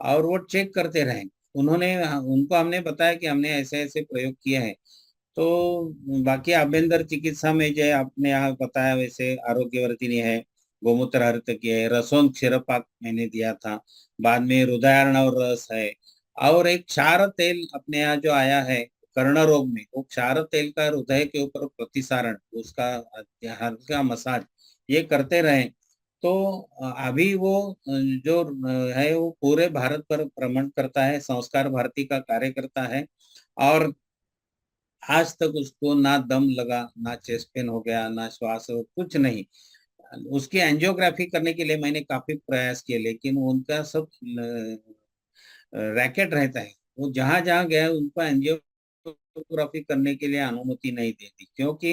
और वो चेक करते रहे। उन्होंने उनको हमने बताया कि हमने ऐसे ऐसे प्रयोग किए हैं। तो बाकी आभ्यंतर चिकित्सा में जो आपने यहाँ बताया वैसे आरोग्यवर्धिनी है, गोमूत्र हरित की है, रसोन क्षीरपाक मैंने दिया था। बाद में हृदयार्णव रस है। और एक क्षार तेल अपने यहाँ जो आया है कर्ण रोग में, वो क्षार तेल का हृदय के ऊपर प्रतिसारण, उसका हल्का मसाज ये करते रहे। तो अभी वो जो है वो पूरे भारत पर भ्रमण करता है, संस्कार भारती का कार्य करता है। और आज तक उसको ना दम लगा, ना चेस्ट पेन हो गया, ना श्वास कुछ नहीं। उसकी एंजियोग्राफी करने के लिए मैंने काफी प्रयास किए, लेकिन उनका सब रैकेट रहता है। वो जहां जहां गए उनको एंजियोग्राफी करने के लिए अनुमति नहीं देती, क्योंकि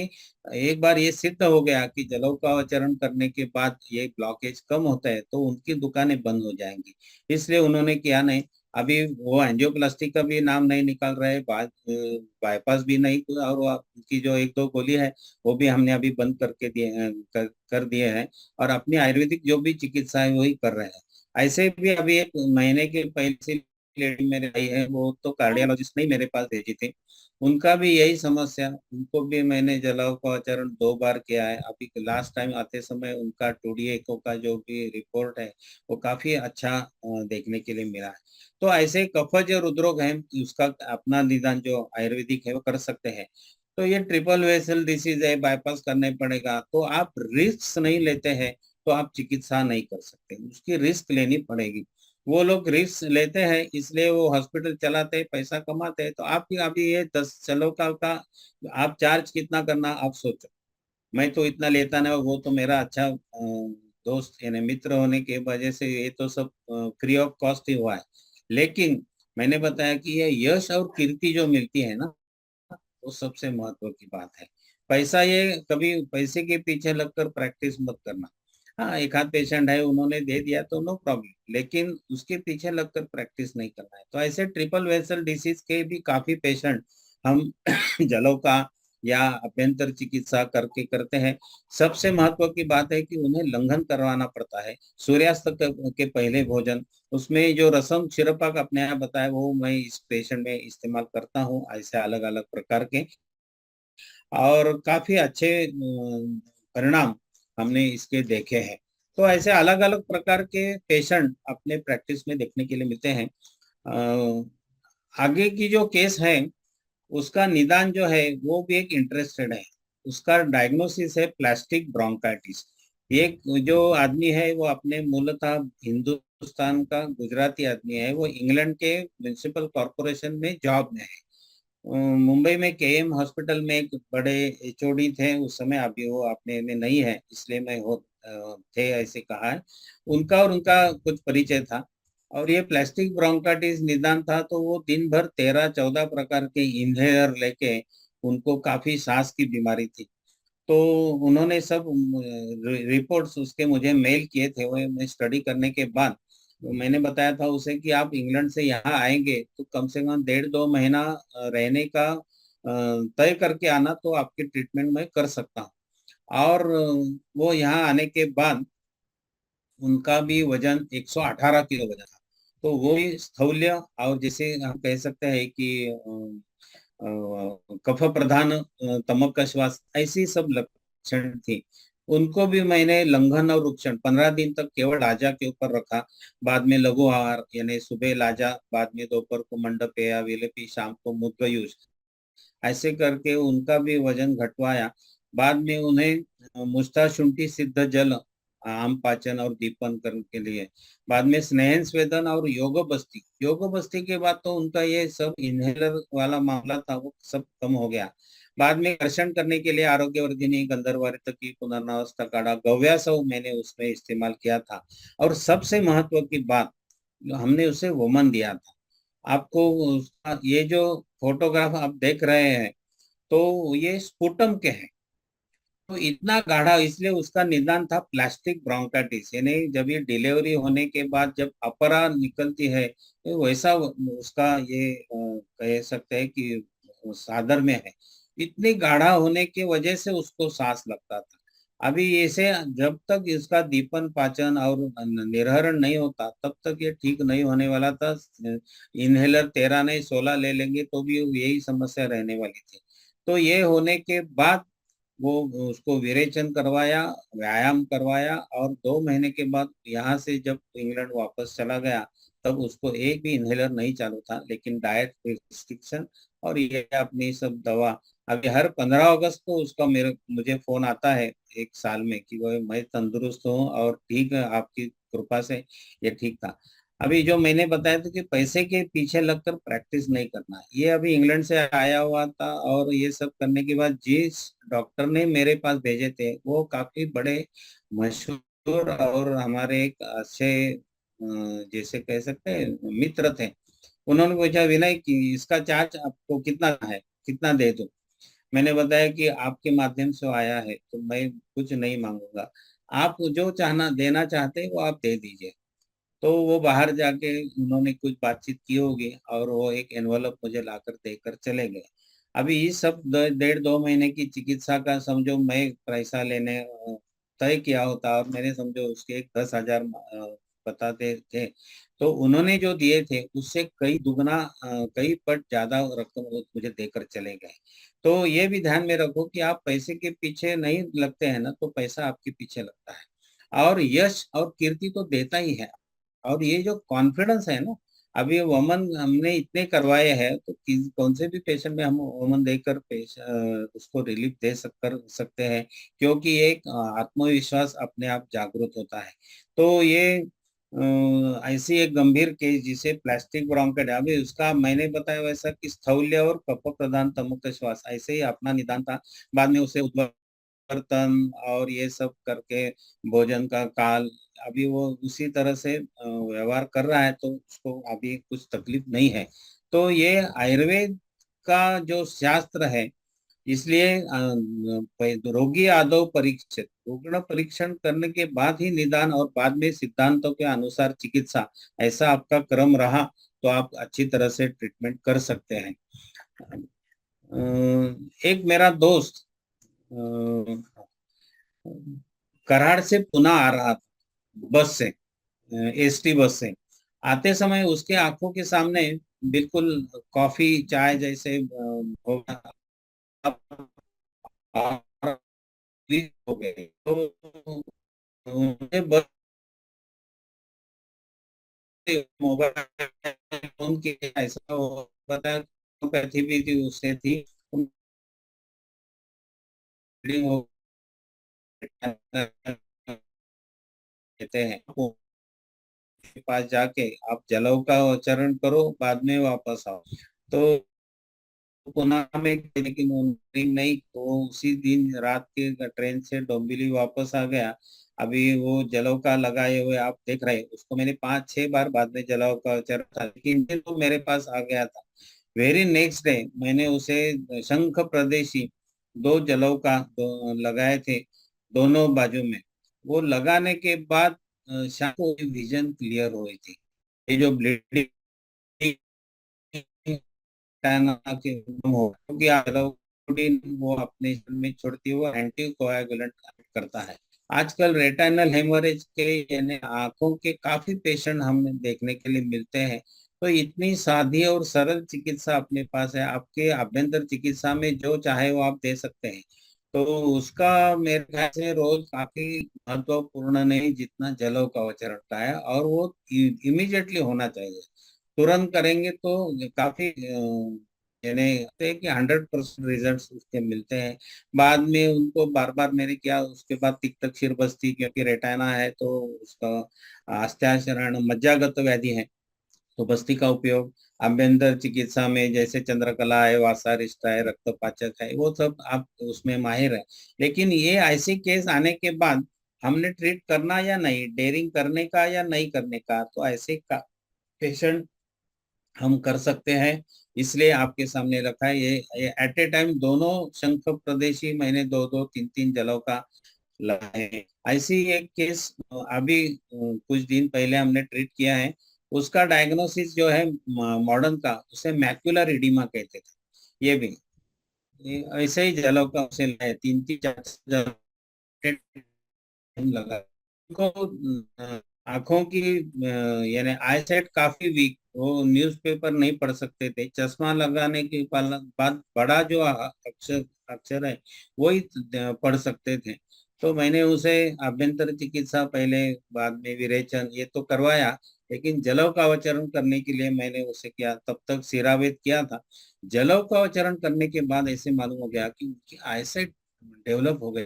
एक बार ये सिद्ध हो गया कि जलव का अवचरण करने के बाद ये ब्लॉकेज कम होता है तो उनकी दुकानें बंद हो जाएंगी। इसलिए उन्होंने किया नहीं। अभी वो एंजियोप्लास्टी का भी नाम नहीं निकाल रहे, बाईपास भी नहीं। और उनकी जो एक दो गोली है वो भी हमने अभी बंद करके कर दिए हैं। और अपनी आयुर्वेदिक जो भी चिकित्सा है वही कर रहे हैं। ऐसे भी अभी एक महीने के पहले से लेडी मेरे आई है, वो तो कार्डियोलॉजिस्ट नहीं मेरे पास भेजी थी। उनका भी यही समस्या, उनको भी मैंने जलाव का आचरण 2 बार किया है। अभी लास्ट टाइम आते समय उनका 2D एको का जो भी रिपोर्ट है वो काफी अच्छा देखने के लिए मिला है। तो ऐसे कफज और रुद्रोग है, उसका अपना निदान जो आयुर्वेदिक है वो कर सकते हैं। तो ये ट्रिपल वेसल डिसीज है, बाईपास करने पड़ेगा। तो आप रिस्क नहीं लेते हैं तो आप चिकित्सा नहीं कर सकते, उसकी रिस्क लेनी पड़ेगी। वो लोग रिस्क लेते हैं इसलिए वो हॉस्पिटल चलाते हैं, पैसा कमाते हैं। तो आप अभी ये 10 का आप चार्ज कितना करना आप सोचो। मैं तो इतना लेता नहीं, वो तो मेरा अच्छा दोस्त यानी मित्र होने के वजह से ये तो सब फ्री ऑफ कॉस्ट ही हुआ है। लेकिन मैंने बताया कि ये यश और कीर्ति जो मिलती है ना, वो सबसे महत्व की बात है। पैसा, ये कभी पैसे के पीछे लगकर प्रैक्टिस मत करना। हाँ, एक आध पेशेंट है उन्होंने दे दिया तो नो प्रॉब्लम, लेकिन उसके पीछे लगकर प्रैक्टिस नहीं करना है। तो ऐसे ट्रिपल वेसल डिसीज के भी काफी पेशेंट हम जलों का या अभ्यंतर चिकित्सा करके करते हैं। सबसे महत्व की बात है कि उन्हें लंघन करवाना पड़ता है। सूर्यास्त के पहले भोजन, उसमें जो रसम शिरपाक अपने आप बताया वो मैं इस पेशेंट में इस्तेमाल करता हूँ, ऐसे अलग अलग प्रकार के, और काफी अच्छे परिणाम हमने इसके देखे हैं। तो ऐसे अलग अलग प्रकार के पेशेंट अपने प्रैक्टिस में देखने के लिए मिलते हैं। आगे की जो केस है उसका निदान जो है वो भी एक इंटरेस्टेड है। उसका डायग्नोसिस है प्लास्टिक ब्रोंकाइटिस। एक जो आदमी है वो अपने मूलतः हिंदुस्तान का गुजराती आदमी है, वो इंग्लैंड के म्युनिसिपल कॉरपोरेशन में जॉब में है। मुंबई में केएम हॉस्पिटल में एक बड़े एचओडी थे उस समय, अभी वो अपने में नहीं है इसलिए मैं थे ऐसे कहा है। उनका और उनका कुछ परिचय था, और ये प्लास्टिक ब्रोंकाइटिस निदान था, तो वो दिन भर 13-14 प्रकार के इनहेलर लेके, उनको काफी सांस की बीमारी थी। तो उन्होंने सब रिपोर्ट्स उसके मुझे मेल किए थे, वो मैं स्टडी करने के बाद मैंने बताया था उसे कि आप इंग्लैंड से यहाँ आएंगे तो कम से कम 1.5-2 महीना रहने का तय करके आना, तो आपकी ट्रीटमेंट मैं कर सकता हूँ। और वो यहाँ आने के बाद उनका भी वजन 118 किलो वजन था। तो वो भी स्थौल्य, और जैसे हम कह सकते हैं कि कफ प्रधान तमक का श्वास, ऐसी सब लक्षण थी। उनको भी मैंने लंघन और रुक्षण 15 दिन तक केवल लाजा के ऊपर रखा। बाद में लघु आहार, यानी सुबह लाजा, बाद में दोपहर को मंडपेय विलेपी, शाम को मुद्वयूष, ऐसे करके उनका भी वजन घटवाया। बाद में उन्हें मुष्टा शुंठी सिद्ध जल आम पाचन और दीपन करने के लिए, बाद में स्नेहन स्वेदन और योग बस्ती के बाद तो उनका ये सब इनहेलर वाला मामला था वो सब कम हो गया। बाद में कर्षण करने के लिए आरोग्यवर्धिनी, गंधर्वारित की पुनर्नवस्था काढ़ा, गव्यासव मैंने उसमें इस्तेमाल किया था। और सबसे महत्व की बात, हमने उसे वमन दिया था। आपको उसका ये जो फोटोग्राफ आप देख रहे हैं, तो ये स्पुटम के हैं। तो इतना गाढ़ा, इसलिए उसका निदान था प्लास्टिक ब्रोंकाइटिस, यानी जब ये डिलीवरी होने के बाद जब अपरा निकलती है तो वैसा उसका ये कह सकते हैं कि सादर में है। इतनी गाढ़ा होने की वजह से उसको सांस लगता था। अभी इसे जब तक इसका दीपन पाचन और निर्हरण नहीं होता तब तक ये ठीक नहीं होने वाला था। इनहेलर 13 नहीं 16 ले लेंगे तो भी यही समस्या रहने वाली थी। तो ये होने के बाद वो उसको विरेचन करवाया, व्यायाम करवाया, और 2 महीने के बाद यहाँ से जब इंग्लैंड वापस चला गया तब उसको एक भी इनहेलर नहीं चालू था, लेकिन डाइट रिस्ट्रिक्शन और ये अपनी सब दवा। अभी हर 15 अगस्त को उसका मुझे फोन आता है 1 साल में कि वो मैं तंदुरुस्त हूँ और ठीक है, आपकी कृपा से ये ठीक था। अभी जो मैंने बताया था कि पैसे के पीछे लगकर प्रैक्टिस नहीं करना है, ये अभी इंग्लैंड से आया हुआ था, और ये सब करने के बाद जिस डॉक्टर ने मेरे पास भेजे थे वो काफी बड़े मशहूर और हमारे एक अच्छे जैसे कह सकते हैं मित्र थे। उन्होंने पूछा, विनय कि इसका चार्ज आपको कितना है, कितना दे दूं? मैंने बताया कि आपके माध्यम से आया है तो मैं कुछ नहीं मांगूंगा, आप जो चाहना देना चाहते हैं वो आप दे दीजिए। तो वो बाहर जाके उन्होंने कुछ बातचीत की होगी और वो एक एनवलप मुझे लाकर देकर चले गए। अभी इस सब 1.5-2 महीने की चिकित्सा का समझो मैं पैसा लेने तय किया होता, और मैंने समझो उसके एक 10,000 बताते थे, तो उन्होंने जो दिए थे उससे कई दुगना कई पट ज्यादा रकम वो मुझे देकर चले गए। तो ये भी ध्यान में रखो कि आप पैसे के पीछे नहीं लगते हैं ना, तो पैसा आपके पीछे लगता है। और यश और कीर्ति तो देता ही है, और ये जो कॉन्फिडेंस है ना, अभी वमन हमने इतने करवाए हैं तो कौन से भी पेशेंट में हम वमन देकर उसको रिलीफ कर सकते हैं, क्योंकि एक आत्मविश्वास अपने आप जागृत होता है। तो ये ऐसी एक गंभीर केस जिसे प्लास्टिक ब्रोंकाइट, अभी उसका मैंने बताया वैसा कि स्थौल्य और कफ प्रधान तमुक्त श्वास, ऐसे ही अपना निदान था। बाद में उसे बर्तन और ये सब करके भोजन का काल, अभी वो उसी तरह से व्यवहार कर रहा है, तो उसको अभी कुछ तकलीफ नहीं है। तो ये आयुर्वेद का जो शास्त्र है, इसलिए रोगी आदौ परीक्षित, रुग्ण परीक्षण करने के बाद ही निदान और बाद में सिद्धांतों के अनुसार चिकित्सा, ऐसा आपका क्रम रहा तो आप अच्छी तरह से ट्रीटमेंट कर सकते हैं। एक मेरा दोस्त कराड़ से पुणे आ रहा था बस से, एसटी बस से। आते समय उसके आंखों के सामने बिल्कुल कॉफी चाय जैसे होगा, हो गए। तो उन्हें बस मोबाइल फोन की ऐसा हो पता पैथी भी थी उससे थी, हो कहते हैं के पास जाके आप जलव का उच्चारण करो, बाद में वापस आओ। तो पुणे में लेकिन मॉर्निंग नहीं, तो उसी दिन रात के ट्रेन से डोंबिवली वापस आ गया। अभी वो जलव का लगाए हुए आप देख रहे हैं, उसको मैंने 5-6 बार बाद में जलव का उच्चारण था, लेकिन ये तो मेरे पास आ गया था। वेरी नेक्स्ट डे मैंने उसे शंख प्रदेशी दो जलव का लगाए थे दोनों बाजू में। वो लगाने के बाद शाम को विजन क्लियर हुई थी। ये जो ब्लीडिंग के हो, क्योंकि प्रोटीन वो अपने शरीर में छोड़ती है, वो एंटी कोएगुलेंट करता है। आजकल रेटिनल हेमोरेज के यानी आंखों के काफी पेशेंट हमें देखने के लिए मिलते हैं। तो इतनी सादी और सरल चिकित्सा अपने पास है, आपके आभ्यंतर चिकित्सा में जो चाहे वो आप दे सकते हैं। तो उसका मेरे ख्याल से रोल काफी महत्वपूर्ण नहीं जितना जलों का उच्चारण का है, और वो इमीडिएटली होना चाहिए। तुरंत करेंगे तो काफी यानी होते हैं कि 100% रिजल्ट उसके मिलते हैं। बाद में उनको बार बार मैंने किया, उसके बाद तिक्तक शिर बस्ती, क्योंकि रेटाना है तो उसका अस्त्याचरण मज्जागत व्याधि है, तो बस्ती का उपयोग आभ्यंतर चिकित्सा में जैसे चंद्रकला है, वासारिष्ट है, रक्तपाचक है, वो सब आप उसमें माहिर है। लेकिन ये ऐसे केस आने के बाद हमने ट्रीट करना या नहीं, डेयरिंग करने का या नहीं करने का, तो ऐसे का पेशेंट हम कर सकते हैं। इसलिए आपके सामने रखा है। ये एट ए टाइम दोनों शंख प्रदेशी मैंने दो दो तीन तीन जलों का लगाए हैं। ऐसी एक केस अभी कुछ दिन पहले हमने ट्रीट किया है। उसका डायग्नोसिस जो है मॉडर्न का, उसे मैक्युलर इडिमा कहते थे। ये भी ऐसे ही जलों का उसे लाए, 3-3 4 जलों लगा को आंखों की यानी आई साइट काफी वीक, वो न्यूज़पेपर नहीं पढ़ सकते थे। चश्मा लगाने के बाद बड़ा जो अक्षर अक्षर है वही पढ़ सकते थे। तो मैंने उसे आभ्यंतर चिकित्सा पहले, बाद में विरेचन ये तो करवाया, लेकिन जलव का अवचरण करने के लिए मैंने उसे किया, तब तक सिरावेद किया था। जलव का अवचरण करने के बाद ऐसे मालूम हो गया कि उनकी आई साइट डेवलप हो गई,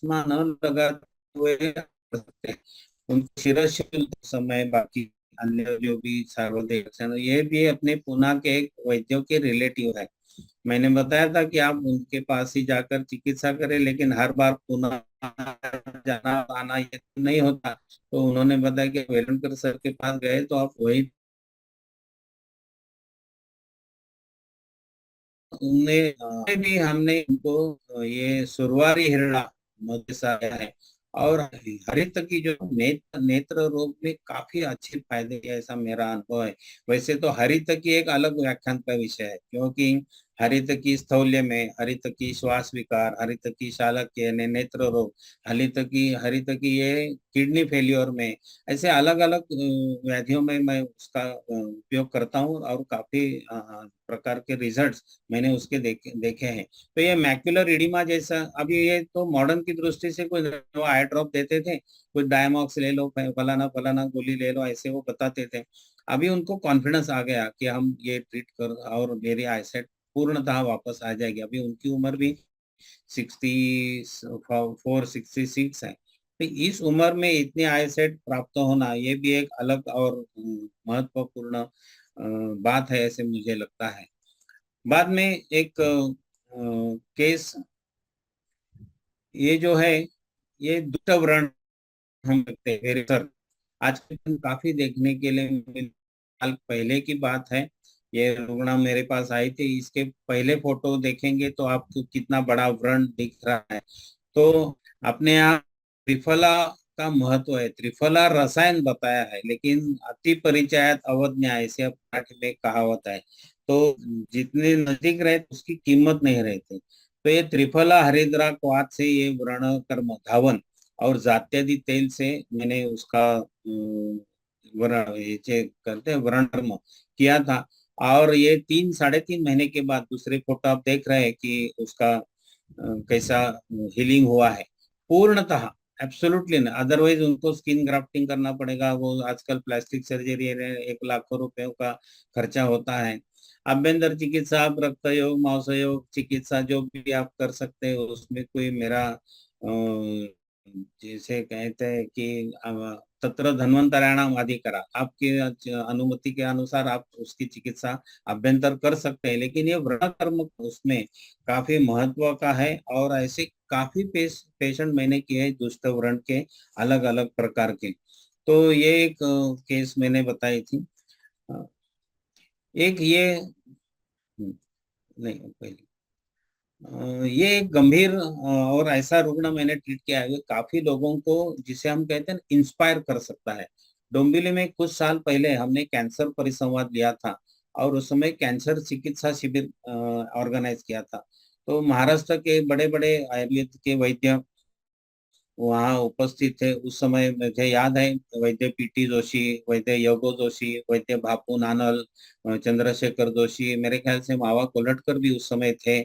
चश्मा न लगा हुए पढ़ सकते हैं। उनको शिरशुल समय बाकी अन्य जो भी सार्वजनिक लक्षण, ये भी अपने पुणे के एक वैद्यों के रिलेटिव है। मैंने बताया था कि आप उनके पास ही जाकर चिकित्सा करें, लेकिन हर बार पुणे जाना आना ये तो नहीं होता। तो उन्होंने बताया कि वेलनकर सर के पास गए तो आप वही उन्हें भी हमने उनको ये सुरवारी हिरड़ा मदरसा है, और हरित की जो नेत्र रोग में काफी अच्छे फायदे हैं, ऐसा मेरा अनुभव है। वैसे तो हरित की एक अलग व्याख्यान का विषय है, क्योंकि हरित की स्थौल्य में, हरित की श्वास विकार, हरित की शालक्य यानी नेत्र रोग, हरित की ये किडनी फेल्योर में, ऐसे अलग अलग व्याधियों में मैं उसका उपयोग करता हूँ, और काफी प्रकार के रिजल्ट्स मैंने उसके देखे हैं। तो ये मैक्युलर इडिमा जैसा, अभी ये तो मॉडर्न की दृष्टि से कोई जो आई ड्रॉप देते थे, कोई डायमॉक्स ले लो, फलाना फलाना गोली ले लो, ऐसे वो बताते थे। अभी उनको कॉन्फिडेंस आ गया कि हम ये ट्रीट कर और मेरी आईसाइट पूर्णतः वापस आ जाएगी। अभी उनकी उम्र भी 64-66 है। तो इस उम्र में इतनी आईसाइट प्राप्त होना, ये भी एक अलग और महत्वपूर्ण बात है, ऐसे मुझे लगता है। बाद में एक केस, ये जो है ये दुष्ट व्रण हम देखते हैं मेरे सर, आजकल काफी देखने के लिए साल पहले की बात है। ये रुग्ण मेरे पास आई थी, इसके पहले फोटो देखेंगे तो आपको कितना बड़ा व्रण दिख रहा है। तो अपने यहाँ त्रिफला का महत्व है, त्रिफला रसायन बताया है, लेकिन अति परिचयात अवज्ञा ऐसे मराठी में कहावत है। तो जितने नजदीक रहे उसकी कीमत नहीं रहती। तो ये त्रिफला हरिद्रा क्वाथ से ये व्रण कर्म धावन और जात्यादि तेल से मैंने उसका व्रण ये करते हैं व्रण कर्म किया था। और ये 3 साढ़े 3 महीने के बाद दूसरे फोटो आप देख रहे हैं कि उसका कैसा हीलिंग हुआ है पूर्णतः। एब्सोल्युटली नहीं, अदरवाइज उनको स्किन ग्राफ्टिंग करना पड़ेगा। वो आजकल प्लास्टिक सर्जरी 1 लाख रुपए का खर्चा होता है। अभ्यंतर चिकित्सा, आप रक्त योग, मांसयोग चिकित्सा जो भी आप कर सकते हैं उसमें कोई मेरा जैसे कहते हैं कि तत्र धन्वंतराणाम अधिकरा, आपकी अनुमति के अनुसार आप उसकी चिकित्सा अभ्यंतर कर सकते हैं। लेकिन ये व्रण कर्म उसमें काफी महत्व का है। और ऐसे काफी पेशेंट मैंने किए हैं दुष्ट व्रण के अलग अलग प्रकार के। तो ये एक केस मैंने बताई थी। अ, एक ये नहीं पहले ये एक गंभीर और ऐसा रुग्ण मैंने ट्रीट किया है काफी लोगों को, जिसे हम कहते हैं इंस्पायर कर सकता है। डोंबिवली में कुछ साल पहले हमने कैंसर परिसंवाद लिया था और उस समय कैंसर चिकित्सा शिविर ऑर्गेनाइज किया था। तो महाराष्ट्र के बड़े बड़े आयुर्वेद के वैद्य वहाँ उपस्थित थे। उस समय मुझे याद है वैद्य पीटी जोशी, वैद्य योगो जोशी, वैद्य बापू नानल, चंद्रशेखर जोशी, मेरे ख्याल से मावा कोलटकर भी उस समय थे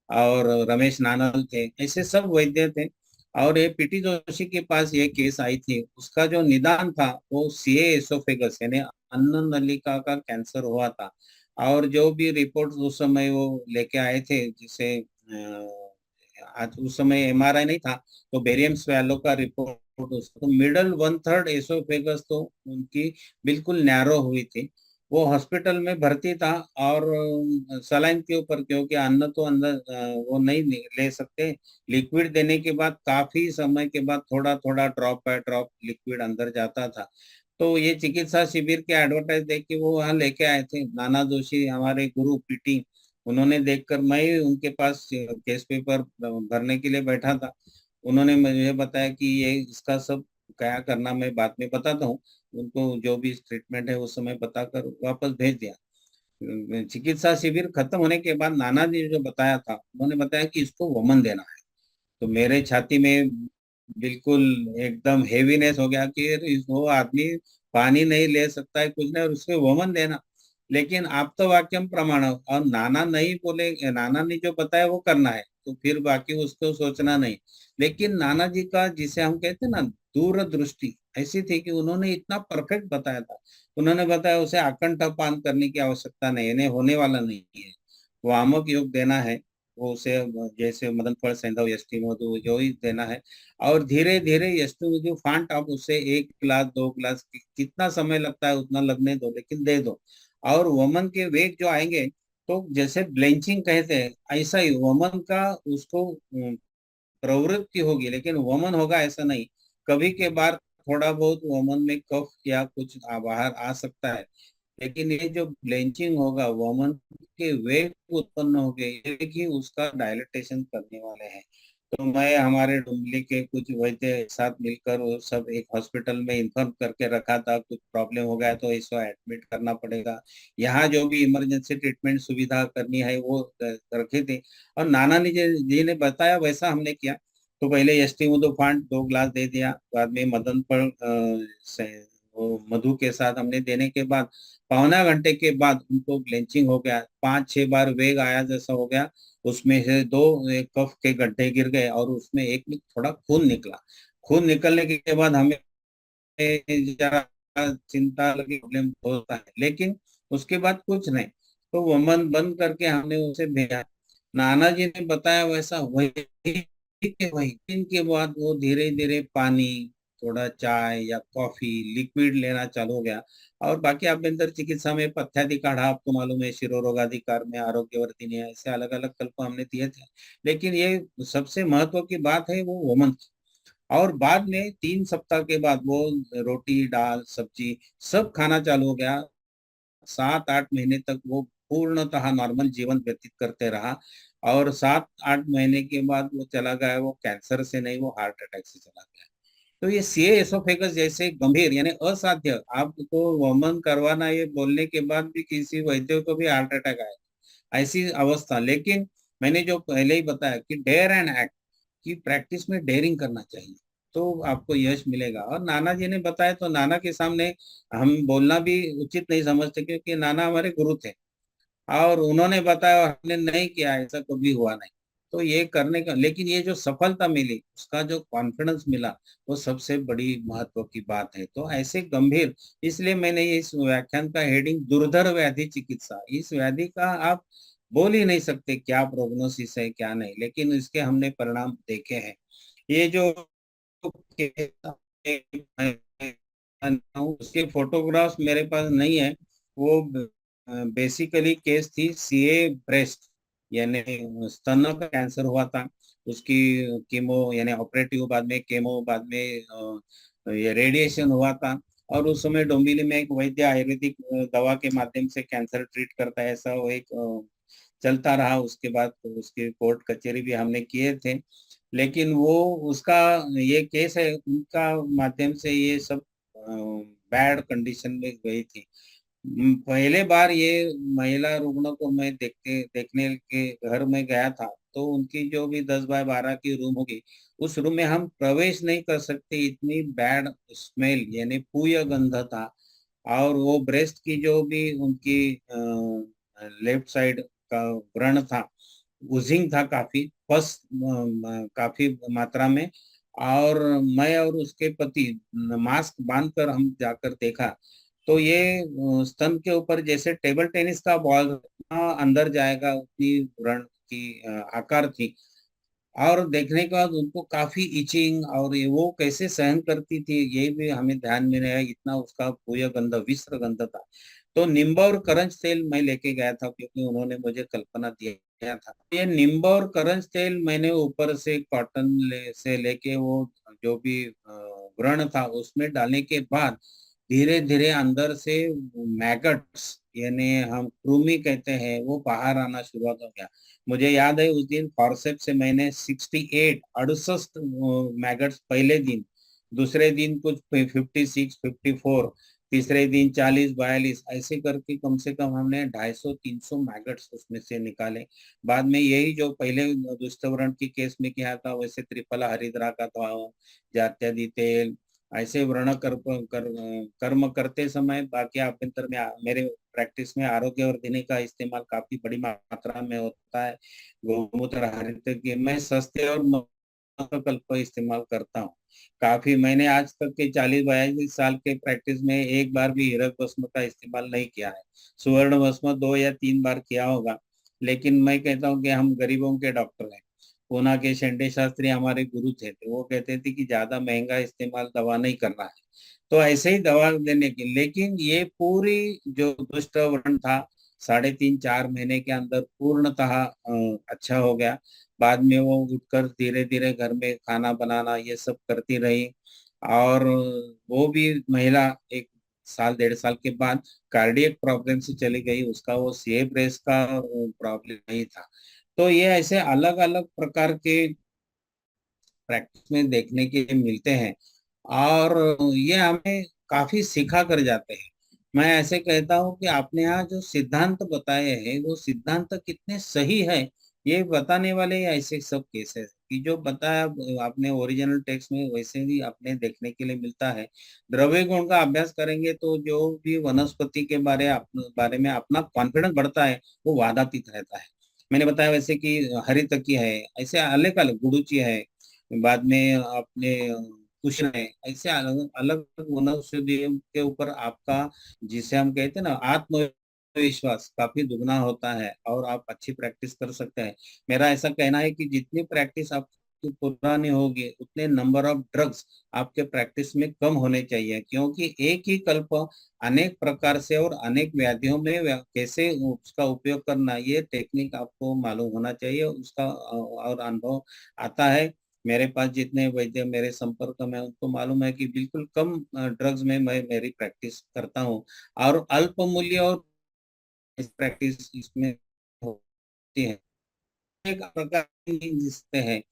और रमेश नानल थे। ऐसे सब वैद्य थे। और ये पीटी जोशी के पास ये केस आई थी। उसका जो निदान था वो सीए एसोफेगस यानी अन्न नलिका का कैंसर हुआ था। और जो भी रिपोर्ट उस समय वो लेके आए थे, जिसे आज उस समय एमआरआई नहीं था, तो बेरियम स्वैलो का रिपोर्ट, तो मिडल 1/3 एसोफेगस तो उनकी बिल्कुल नैरो हुई थी। वो हॉस्पिटल में भर्ती था और सलाइन के ऊपर, क्योंकि अन्न तो अंदर वो नहीं ले सकते। लिक्विड देने के बाद काफी समय के बाद थोड़ा थोड़ा ड्रॉप बाय ड्रॉप लिक्विड अंदर जाता था। तो ये चिकित्सा शिविर के एडवर्टाइज देख के वो वहाँ लेके आए थे। नाना जोशी हमारे गुरु पीटी, उन्होंने देखकर, मैं ही उनके पास केस पेपर भरने के लिए बैठा था। उन्होंने मुझे बताया कि ये इसका सब क्या करना मैं बाद में बताता हूँ। उनको जो भी ट्रीटमेंट है उस समय बताकर वापस भेज दिया। चिकित्सा शिविर खत्म होने के बाद नाना जी जो बताया था, उन्होंने बताया कि इसको वमन देना है। तो मेरे छाती में बिल्कुल एकदम हेवीनेस हो गया कि वो आदमी पानी नहीं ले सकता है, कुछ नहीं, और उसमें वमन देना। लेकिन आप तो वाक्यम प्रमाण, और नाना नहीं बोले, नाना ने जो बताया वो करना है, तो फिर बाकी उसको सोचना नहीं। लेकिन नाना जी का, जिसे हम कहते हैं ना, दूरदृष्टि ऐसी थी कि उन्होंने इतना परफेक्ट बताया था। उन्होंने बताया उसे आकंठ पान करने की आवश्यकता नहीं है, इन्हें होने वाला नहीं है, वामक योग देना है। वो उसे जैसे मदन फल सैंधव यष्टि मधु जो ही देना है। और धीरे धीरे यष्टि मधु फांट, आप उसे 1 गिलास 2 गिलास कितना समय लगता है उतना लगने दो, लेकिन दे दो। और वमन के वेग जो आएंगे, तो जैसे ब्लेंचिंग कहते हैं, ऐसा ही वमन का उसको प्रवृत्ति होगी, लेकिन वमन होगा ऐसा नहीं। कभी के बार थोड़ा बहुत वमन में कफ या कुछ बाहर आ सकता है। लेकिन ये जो ब्लेंचिंग होगा, वमन के वेग उत्पन्न हो गए, ये कि उसका डायलिटेशन करने वाले हैं। तो मैं हमारे डुमली के कुछ वैद्य एक साथ मिलकर वो सब एक हॉस्पिटल में इन्फॉर्म करके रखा था, कुछ प्रॉब्लम हो गया तो इसको एडमिट करना पड़ेगा। यहाँ जो भी इमरजेंसी ट्रीटमेंट सुविधा करनी है वो रखी थी। और नाना जी ने बताया वैसा हमने किया। तो पहले एसटी मधु फांड 2 गिलास दे दिया, बाद में मदन पर वो मधु के साथ हमने देने के बाद पौना घंटे के बाद उनको ब्लीचिंग हो गया, 5-6 बार वेग आया जैसा हो गया। उसमें से 2 कफ के गड्ढे गिर गए और उसमें एक में थोड़ा खून निकला। खून निकलने के बाद हमें जरा चिंता लगी, प्रॉब्लम होता है, लेकिन उसके बाद कुछ नहीं। तो वो मन बंद करके हमने उसे भेजा। नाना जी ने बताया वैसा वही के वही। इनके बाद वो धीरे धीरे पानी, थोड़ा चाय या कॉफी, लिक्विड लेना चालू हो गया। और बाकी आभ्यंतर चिकित्सा में पथ्यादि काढ़ा आपको मालूम है, शिरोरोगाधिकार में आरोग्यवर्धिनी है, ऐसे अलग अलग कल्प हमने दिए थे। लेकिन ये सबसे महत्व की बात है वो वमन। और बाद में 3 सप्ताह के बाद वो रोटी दाल सब्जी सब खाना चालू हो गया। 7-8 महीने तक वो पूर्णतः नॉर्मल जीवन व्यतीत करते रहा। और 7-8 महीने के बाद वो चला गया, वो कैंसर से नहीं, वो हार्ट अटैक से चला गया। तो ये सीए एसोफेगस जैसे गंभीर यानी असाध्य आपको वमन करवाना, ये बोलने के बाद भी किसी वैद्य को भी हार्ट अटैक आया, ऐसी अवस्था। लेकिन मैंने जो पहले ही बताया कि डेयर एंड एक्ट की प्रैक्टिस में डेयरिंग करना चाहिए, तो आपको यश मिलेगा। और नाना जी ने बताया तो नाना के सामने हम बोलना भी उचित नहीं समझते, क्योंकि नाना हमारे गुरु थे और उन्होंने बताया और हमने नहीं किया, ऐसा कभी हुआ नहीं। तो ये करने का, लेकिन ये जो सफलता मिली, उसका जो कॉन्फिडेंस मिला, वो सबसे बड़ी महत्व की बात है। तो ऐसे गंभीर, इसलिए मैंने ये इस व्याख्यान का हेडिंग दुर्धर व्याधि चिकित्सा, इस व्याधि का आप बोल ही नहीं सकते क्या प्रोग्नोसिस है क्या नहीं, लेकिन इसके हमने परिणाम देखे हैं। ये जो उसके फोटोग्राफ्स मेरे पास नहीं है। वो बेसिकली केस थी सीए ब्रेस्ट, यानी स्तन का कैंसर हुआ था। उसकी कीमो यानी ऑपरेटिव, बाद में केमो, बाद में ये रेडिएशन हुआ था। और उस समय डोंबिवली में एक वैद्य आयुर्वेदिक दवा के माध्यम से कैंसर ट्रीट करता है, ऐसा वो एक चलता रहा। उसके बाद तो उसकी कोर्ट कचहरी भी हमने किए थे, लेकिन वो उसका ये केस है उनका माध्यम से ये सब बैड कंडीशन में गई थी। पहले बार ये महिला रुग्ण को मैं देखने के घर में गया था, तो उनकी जो भी 10 बाय 12 की रूम होगी, उस रूम में हम प्रवेश नहीं कर सकते, इतनी बैड स्मेल यानी पूय गंध था। और वो ब्रेस्ट की जो भी उनकी लेफ्ट साइड का व्रण था, उजिंग था, काफी पस काफी मात्रा में। और मैं और उसके पति मास्क बांधकर हम जाकर देखा, तो ये स्तन के ऊपर जैसे टेबल टेनिस का बॉल अंदर जाएगा उतनी व्रण की आकार थी। और देखने के बाद उनको काफी इचिंग, और ये वो कैसे सहन करती थी ये भी हमें ध्यान में नहीं आया, इतना उसका पूय गंध, विस्र गंध था। तो नींबू और करंज तेल मैं लेके गया था, क्योंकि उन्होंने मुझे कल्पना दिया था। ये नींबू और करंज तेल मैंने ऊपर से कॉटन से लेके वो जो भी व्रण था उसमें डालने के बाद धीरे धीरे अंदर से मैगट्स यानी हम कृमि कहते हैं, वो बाहर आना शुरुआत हो गया। मुझे याद है उस दिन फॉरसेप से मैंने 68 68 मैगट्स पहले दिन, दूसरे दिन कुछ 56 54, तीसरे दिन 40 42, ऐसे करके कम से कम हमने 250 300 मैगट्स उसमें से निकाले। बाद में यही जो पहले दुष्टव्रण की केस में किया था, वैसे त्रिफला हरिद्रा का तो जात्यादि तेल, ऐसे व्रण कर्म करते समय बाकी आभ्यंतर में मेरे प्रैक्टिस में आरोग्य वर्धिनी का इस्तेमाल काफी बड़ी मात्रा में होता है। गोमूत्र हरित के मैं सस्ते और कल्प इस्तेमाल करता हूँ काफी। मैंने आज तक के 40 42 साल के प्रैक्टिस में एक बार भी हीरक भस्म का इस्तेमाल नहीं किया है। सुवर्ण भस्म 2 या 3 बार किया होगा। लेकिन मैं कहता हूँ कि हम गरीबों के डॉक्टर हैं। पूना के शेंडे शास्त्री हमारे गुरु थे, तो वो कहते थे कि ज्यादा महंगा इस्तेमाल दवा नहीं करना है, तो ऐसे ही दवा देने की। लेकिन ये पूरी जो दुष्ट व्रण था, 3.5 4 महीने के अंदर पूर्णतः अच्छा हो गया। बाद में वो उठकर धीरे धीरे घर में खाना बनाना ये सब करती रही। और वो भी महिला 1 साल 1.5 साल के बाद कार्डियक प्रॉब्लम से चली गई, उसका वो सीए ब्रेस्ट का प्रॉब्लम नहीं था। तो ये ऐसे अलग अलग प्रकार के प्रैक्टिस में देखने के लिए मिलते हैं, और ये हमें काफी सिखा कर जाते हैं। मैं ऐसे कहता हूँ कि आपने यहाँ जो सिद्धांत बताए हैं, वो सिद्धांत कितने सही है, ये बताने वाले ऐसे सब केसेस कि जो बताया आपने ओरिजिनल टेक्स्ट में, वैसे ही आपने देखने के लिए मिलता है। द्रव्य गुण का अभ्यास करेंगे तो जो भी वनस्पति के बारे में अपना कॉन्फिडेंस बढ़ता है, वो वादातीत रहता है। मैंने बताया वैसे कि हरितकी है, ऐसे अलग अलग गुडुचि है, बाद में आपने कुछ है, ऐसे अलग अलग वनौषधियों के ऊपर आपका, जिसे हम कहते हैं ना, आत्मविश्वास काफी दुगना होता है और आप अच्छी प्रैक्टिस कर सकते हैं। मेरा ऐसा कहना है कि जितनी प्रैक्टिस आपकी पुरानी होगी, उतने नंबर ऑफ ड्रग्स आपके प्रैक्टिस में कम होने चाहिए, क्योंकि एक ही कल्प अनेक प्रकार से और अनेक व्याधियों में कैसे उसका उपयोग करना, ये टेक्निक आपको मालूम होना चाहिए उसका। और अनुभव आता है, मेरे पास जितने वैद्य मेरे संपर्क में, उनको मालूम है कि बिल्कुल कम ड्रग्स में मैं मेरी प्रैक्टिस करता हूँ। और अल्प मूल्य और इस प्रैक्टिस इसमें होती है, एक प्रकार की जिससे है,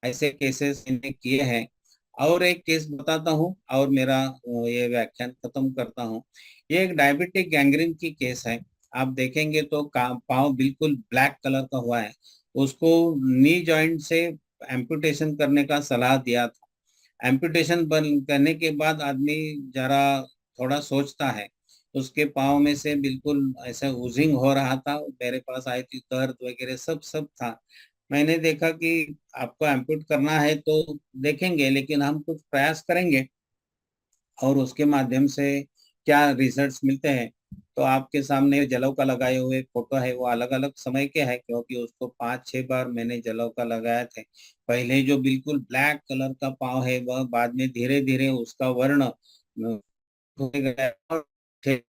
ऐसे केसेस मैंने किए हैं। और एक केस बताता हूँ और मेरा ये व्याख्यान खत्म करता हूँ। ये एक डायबिटिक गैंग्रीन की केस है। आप देखेंगे तो पाँव बिल्कुल ब्लैक कलर का हुआ है। उसको नी जॉइंट से एम्पुटेशन करने का सलाह दिया था। एम्पुटेशन बन करने के बाद आदमी जरा थोड़ा सोचता है। उसके पाँव में से बिल्कुल ऐसा उजिंग हो रहा था। मेरे पास आई थी, दर्द वगैरह सब सब था। मैंने देखा कि आपको एम्पूट करना है तो देखेंगे, लेकिन हम कुछ प्रयास करेंगे और उसके माध्यम से क्या रिजल्ट्स मिलते हैं। तो आपके सामने जलौ का लगाए हुए फोटो है, वो अलग अलग समय के है, क्योंकि उसको 5-6 बार मैंने जलौ का लगाया थे। पहले जो बिल्कुल ब्लैक कलर का पाँव है, वह बाद में धीरे धीरे उसका वर्ण हो गया और फिर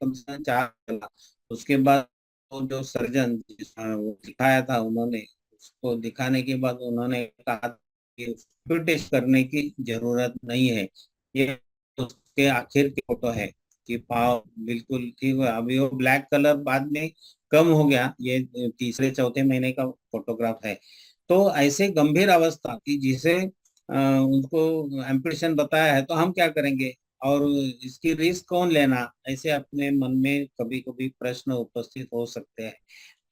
कम से कम 4 उसके बाद वो जो सर्जन वो दिखाया था, उन्होंने उसको दिखाने के बाद उन्होंने कहा कि उसको टेस्ट करने की जरूरत नहीं है। ये उसके आखिर की फोटो है कि पाव बिल्कुल ठीक है। अभी वो ब्लैक कलर बाद में कम हो गया। ये तीसरे चौथे महीने का फोटोग्राफ है। तो ऐसे गंभीर अवस्था की जिसे उनको एम्पुटेशन बताया है, तो हम क्या करेंगे और इसकी रिस्क कौन लेना, ऐसे अपने मन में कभी कभी प्रश्न उपस्थित हो सकते हैं।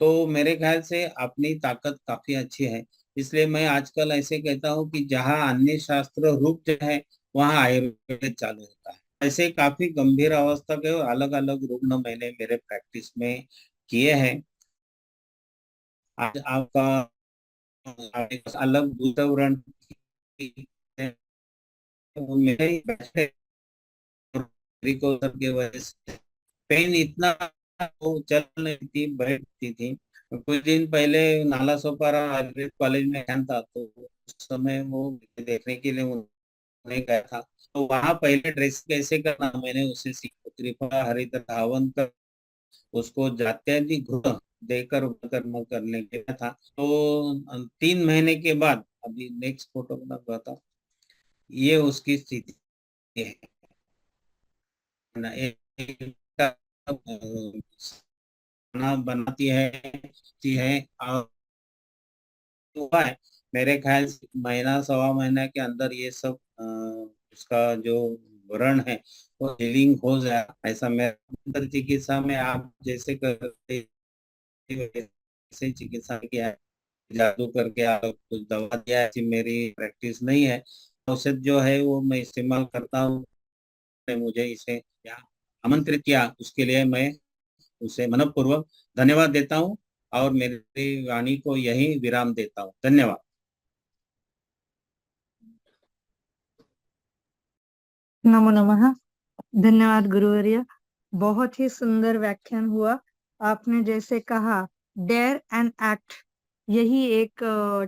तो मेरे ख्याल से अपनी ताकत काफी अच्छी है। इसलिए मैं आजकल ऐसे कहता हूँ कि जहाँ अन्य शास्त्र रुक जाए, वहाँ आयुर्वेद चालू होता है। ऐसे काफी गंभीर अवस्था के अलग अलग रुग्ण मैंने मेरे प्रैक्टिस में किए हैं। आज आपका अलग दूसरा मेरे ही बैठे रिकॉर्डर के वजह से पेन इतना, वो चल नहीं थी, बैठती थी। कुछ दिन पहले नाला सोपारा आयुर्वेद कॉलेज में कैंप था, तो उस समय वो देखने के लिए उन्हें गया था। तो वहां पहले ड्रेस कैसे करना मैंने उसे सीखा। त्रिफला हरित धावन कर उसको जात्यादि घृत देकर कर्म करने के लिए था। तो 3 महीने के बाद अभी नेक्स्ट फोटो बता, ये उसकी स्थिति है ना। खाना बनाती है और हुआ है। मेरे ख्याल से महीना सवा महीना के अंदर ये सब उसका जो व्रण है वो हीलिंग हो जाए, ऐसा मेरा अंतर चिकित्सा में आप जैसे करते हैं, वैसे चिकित्सा किया है। जादू करके आप कुछ दवा दिया है, ऐसी मेरी प्रैक्टिस नहीं है। औषध जो है वो मैं इस्तेमाल करता हूँ। मुझे इसे यहाँ आमंत्रित किया, उसके लिए मैं उसे मनपूर्वक धन्यवाद देता हूँ और मेरी वाणी को यही विराम देता हूँ। धन्यवाद। नमो नमः। धन्यवाद गुरुवर्य। बहुत ही सुंदर व्याख्यान हुआ। आपने जैसे कहा, डेयर एंड एक्ट, यही एक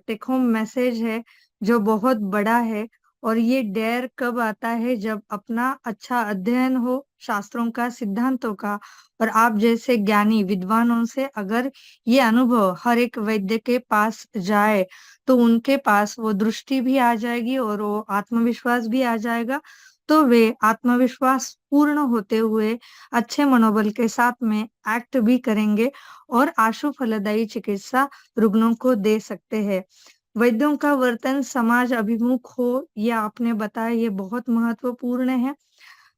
टेक होम मैसेज है जो बहुत बड़ा है। और ये डेयर कब आता है? जब अपना अच्छा अध्ययन हो शास्त्रों का, सिद्धांतों का, और आप जैसे ज्ञानी विद्वानों से अगर ये अनुभव हर एक वैद्य के पास जाए, तो उनके पास वो दृष्टि भी आ जाएगी और वो आत्मविश्वास भी आ जाएगा। तो वे आत्मविश्वास पूर्ण होते हुए अच्छे मनोबल के साथ में एक्ट भी करेंगे और आशु फलदायी चिकित्सा रुग्णों को दे सकते हैं। वैद्यों का वर्तन समाज अभिमुख हो, यह आपने बताया, ये बहुत महत्वपूर्ण है।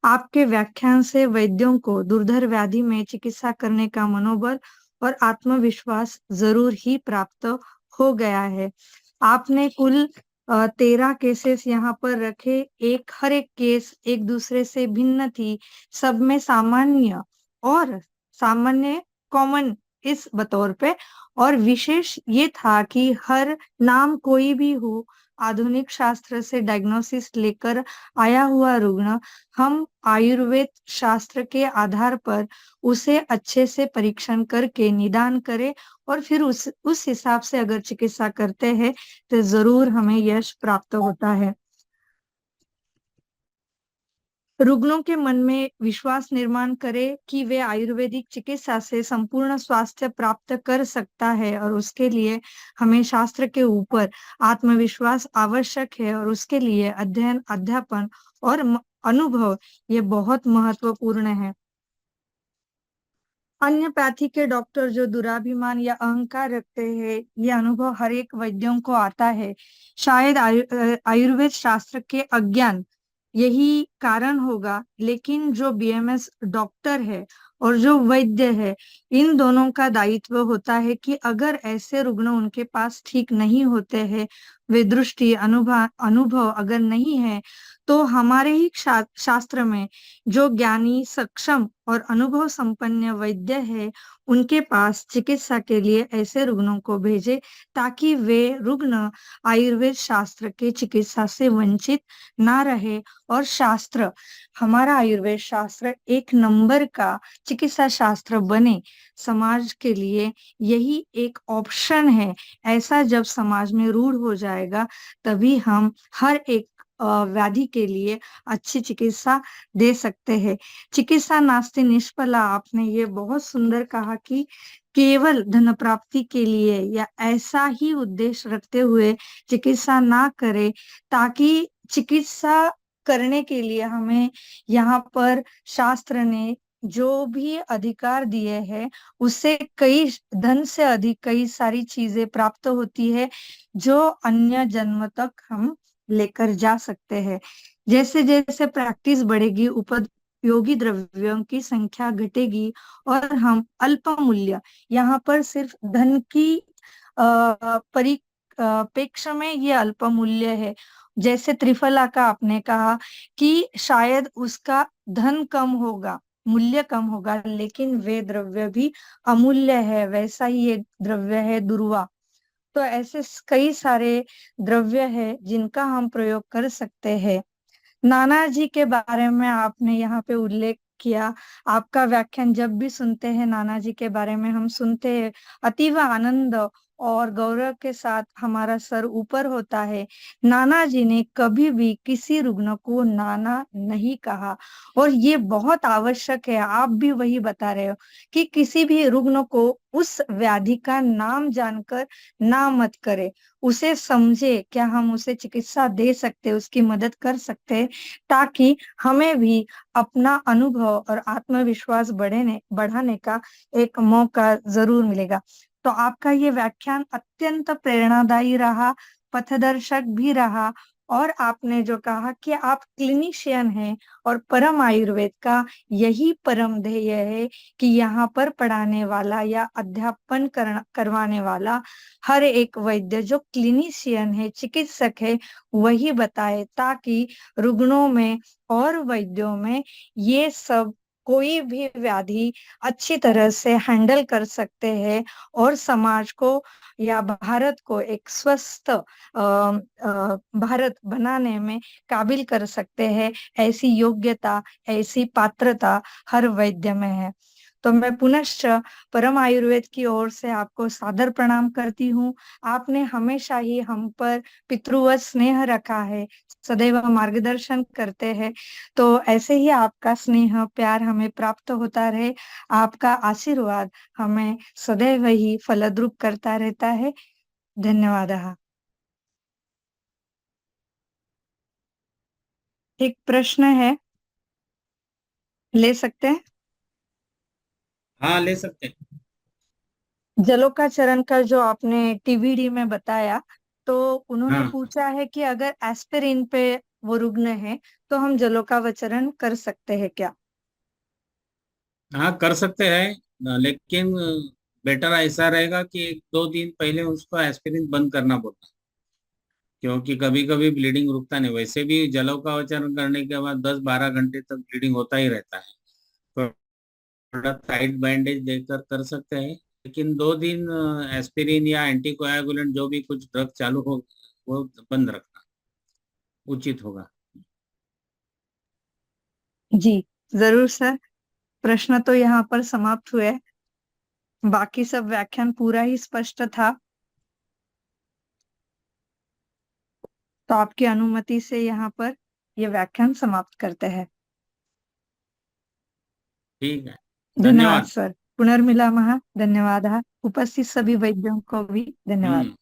आपके व्याख्यान से वैद्यों को दुर्धर व्याधि में चिकित्सा करने का मनोबल और आत्मविश्वास जरूर ही प्राप्त हो गया है। आपने कुल 13 केसेस यहाँ पर रखे। हर एक केस एक दूसरे से भिन्न थी। सब में सामान्य कॉमन इस बतौर पे, और विशेष ये था कि हर नाम कोई भी हो, आधुनिक शास्त्र से डायग्नोसिस लेकर आया हुआ रुग्ण, हम आयुर्वेद शास्त्र के आधार पर उसे अच्छे से परीक्षण करके निदान करें और फिर उस हिसाब से अगर चिकित्सा करते हैं तो जरूर हमें यश प्राप्त होता है। रुग्णों के मन में विश्वास निर्माण करे कि वे आयुर्वेदिक चिकित्सा से संपूर्ण स्वास्थ्य प्राप्त कर सकता है, और उसके लिए हमें शास्त्र के ऊपर आत्मविश्वास आवश्यक है, और उसके लिए अध्ययन, अध्यापन और अनुभव ये बहुत महत्वपूर्ण है। अन्यपैथी के डॉक्टर जो दुराभिमान या अहंकार रखते हैं, ये अनुभव हर एक वैद्यों को आता है। शायद आयुर्वेद शास्त्र के अज्ञान यही कारण होगा, लेकिन जो बीएमएस डॉक्टर है और जो वैद्य है, इन दोनों का दायित्व होता है कि अगर ऐसे रुग्ण उनके पास ठीक नहीं होते हैं, वे दृष्टि अनुभव अनुभव अगर नहीं है, तो हमारे ही शास्त्र में जो ज्ञानी, सक्षम और अनुभव संपन्न वैद्य है, उनके पास चिकित्सा के लिए ऐसे रुग्णों को भेजे, ताकि वे रुग्ण आयुर्वेद शास्त्र के चिकित्सा से वंचित ना रहे। और शास्त्र, हमारा आयुर्वेद शास्त्र एक नंबर का चिकित्सा शास्त्र बने। समाज के लिए यही एक ऑप्शन है। ऐसा जब समाज में रूढ़ हो जाएगा, तभी हम हर एक व्याधि के लिए अच्छी चिकित्सा दे सकते हैं। चिकित्सा नास्ति निष्फला, आपने ये बहुत सुंदर कहा कि केवल धन प्राप्ति के लिए या ऐसा ही उद्देश्य रखते हुए चिकित्सा ना करे, ताकि चिकित्सा करने के लिए हमें यहाँ पर शास्त्र ने जो भी अधिकार दिए हैं, उससे कई धन से अधिक कई सारी चीजें प्राप्त होती है, जो अन्य जन्म तक हम लेकर जा सकते हैं। जैसे जैसे प्रैक्टिस बढ़ेगी, उपयोगी द्रव्यों की संख्या घटेगी और हम अल्प मूल्य, यहाँ पर सिर्फ धन की परिपेक्ष में ये अल्प मूल्य है। जैसे त्रिफला का आपने कहा कि शायद उसका धन कम होगा, मूल्य कम होगा, लेकिन वे द्रव्य भी अमूल्य है। वैसा ही एक द्रव्य है दुर्वा। तो ऐसे कई सारे द्रव्य है जिनका हम प्रयोग कर सकते हैं। नाना जी के बारे में आपने यहाँ पे उल्लेख किया। आपका व्याख्यान जब भी सुनते हैं नाना जी के बारे में, हम सुनते हैं, अतीव आनंद और गौरव के साथ हमारा सर ऊपर होता है। नाना जी ने कभी भी किसी रुग्ण को नाना नहीं कहा, और ये बहुत आवश्यक है। आप भी वही बता रहे हो कि किसी भी रुग्ण को उस व्याधि का नाम जानकर ना मत करे, उसे समझे, क्या हम उसे चिकित्सा दे सकते, उसकी मदद कर सकते, ताकि हमें भी अपना अनुभव और आत्मविश्वास बढ़ाने का एक मौका जरूर मिलेगा। तो आपका ये व्याख्यान अत्यंत प्रेरणादायी रहा, पथदर्शक भी रहा। और आपने जो कहा कि आप क्लिनिशियन हैं और परम आयुर्वेद का यही परम ध्येय है कि यहाँ पर पढ़ाने वाला या अध्यापन करवाने वाला हर एक वैद्य जो क्लिनिशियन है, चिकित्सक है, वही बताए, ताकि रुग्णों में और वैद्यों में ये सब कोई भी व्याधि अच्छी तरह से हैंडल कर सकते हैं और समाज को या भारत को एक स्वस्थ भारत बनाने में काबिल कर सकते हैं। ऐसी योग्यता, ऐसी पात्रता हर वैद्य में है। तो मैं पुनश्च परम आयुर्वेद की ओर से आपको सादर प्रणाम करती हूँ। आपने हमेशा ही हम पर पितृवत स्नेह रखा है, सदैव मार्गदर्शन करते हैं। तो ऐसे ही आपका स्नेह प्यार हमें प्राप्त होता रहे। आपका आशीर्वाद हमें सदैव ही फलद्रूप करता रहता है। धन्यवाद। एक प्रश्न है, ले सकते हैं? हाँ, ले सकते हैं। जलोकाचरण का जो आपने टीवीडी में बताया, तो उन्होंने हाँ पूछा है कि अगर एस्पिरिन पे वो रुग्ण है, तो हम जलोकाचरण कर सकते हैं क्या? हाँ, कर सकते हैं, लेकिन बेटर ऐसा रहेगा कि 1-2 दिन पहले उसको एस्पिरिन बंद करना पड़ता, क्योंकि कभी कभी ब्लीडिंग रुकता नहीं। वैसे भी जलों का अवचरण करने के बाद 10-12 घंटे तक ब्लीडिंग होता ही रहता है। तो थोड़ा टाइट बैंडेज देकर कर सकते हैं, लेकिन 2 दिन एस्पिरिन या एंटीकोएगुलेंट जो भी कुछ ड्रग चालू हो, वो बंद रखना उचित होगा। जी जरूर सर। प्रश्न तो यहाँ पर समाप्त हुए, बाकी सब व्याख्यान पूरा ही स्पष्ट था। तो आपकी अनुमति से यहाँ पर ये व्याख्यान समाप्त करते हैं। ठीक है, धन्यवाद धन्यवाद। सर। पुनर्मिलामः। धन्यवाद। उपस्थित सभी वैद्यों को भी धन्यवाद।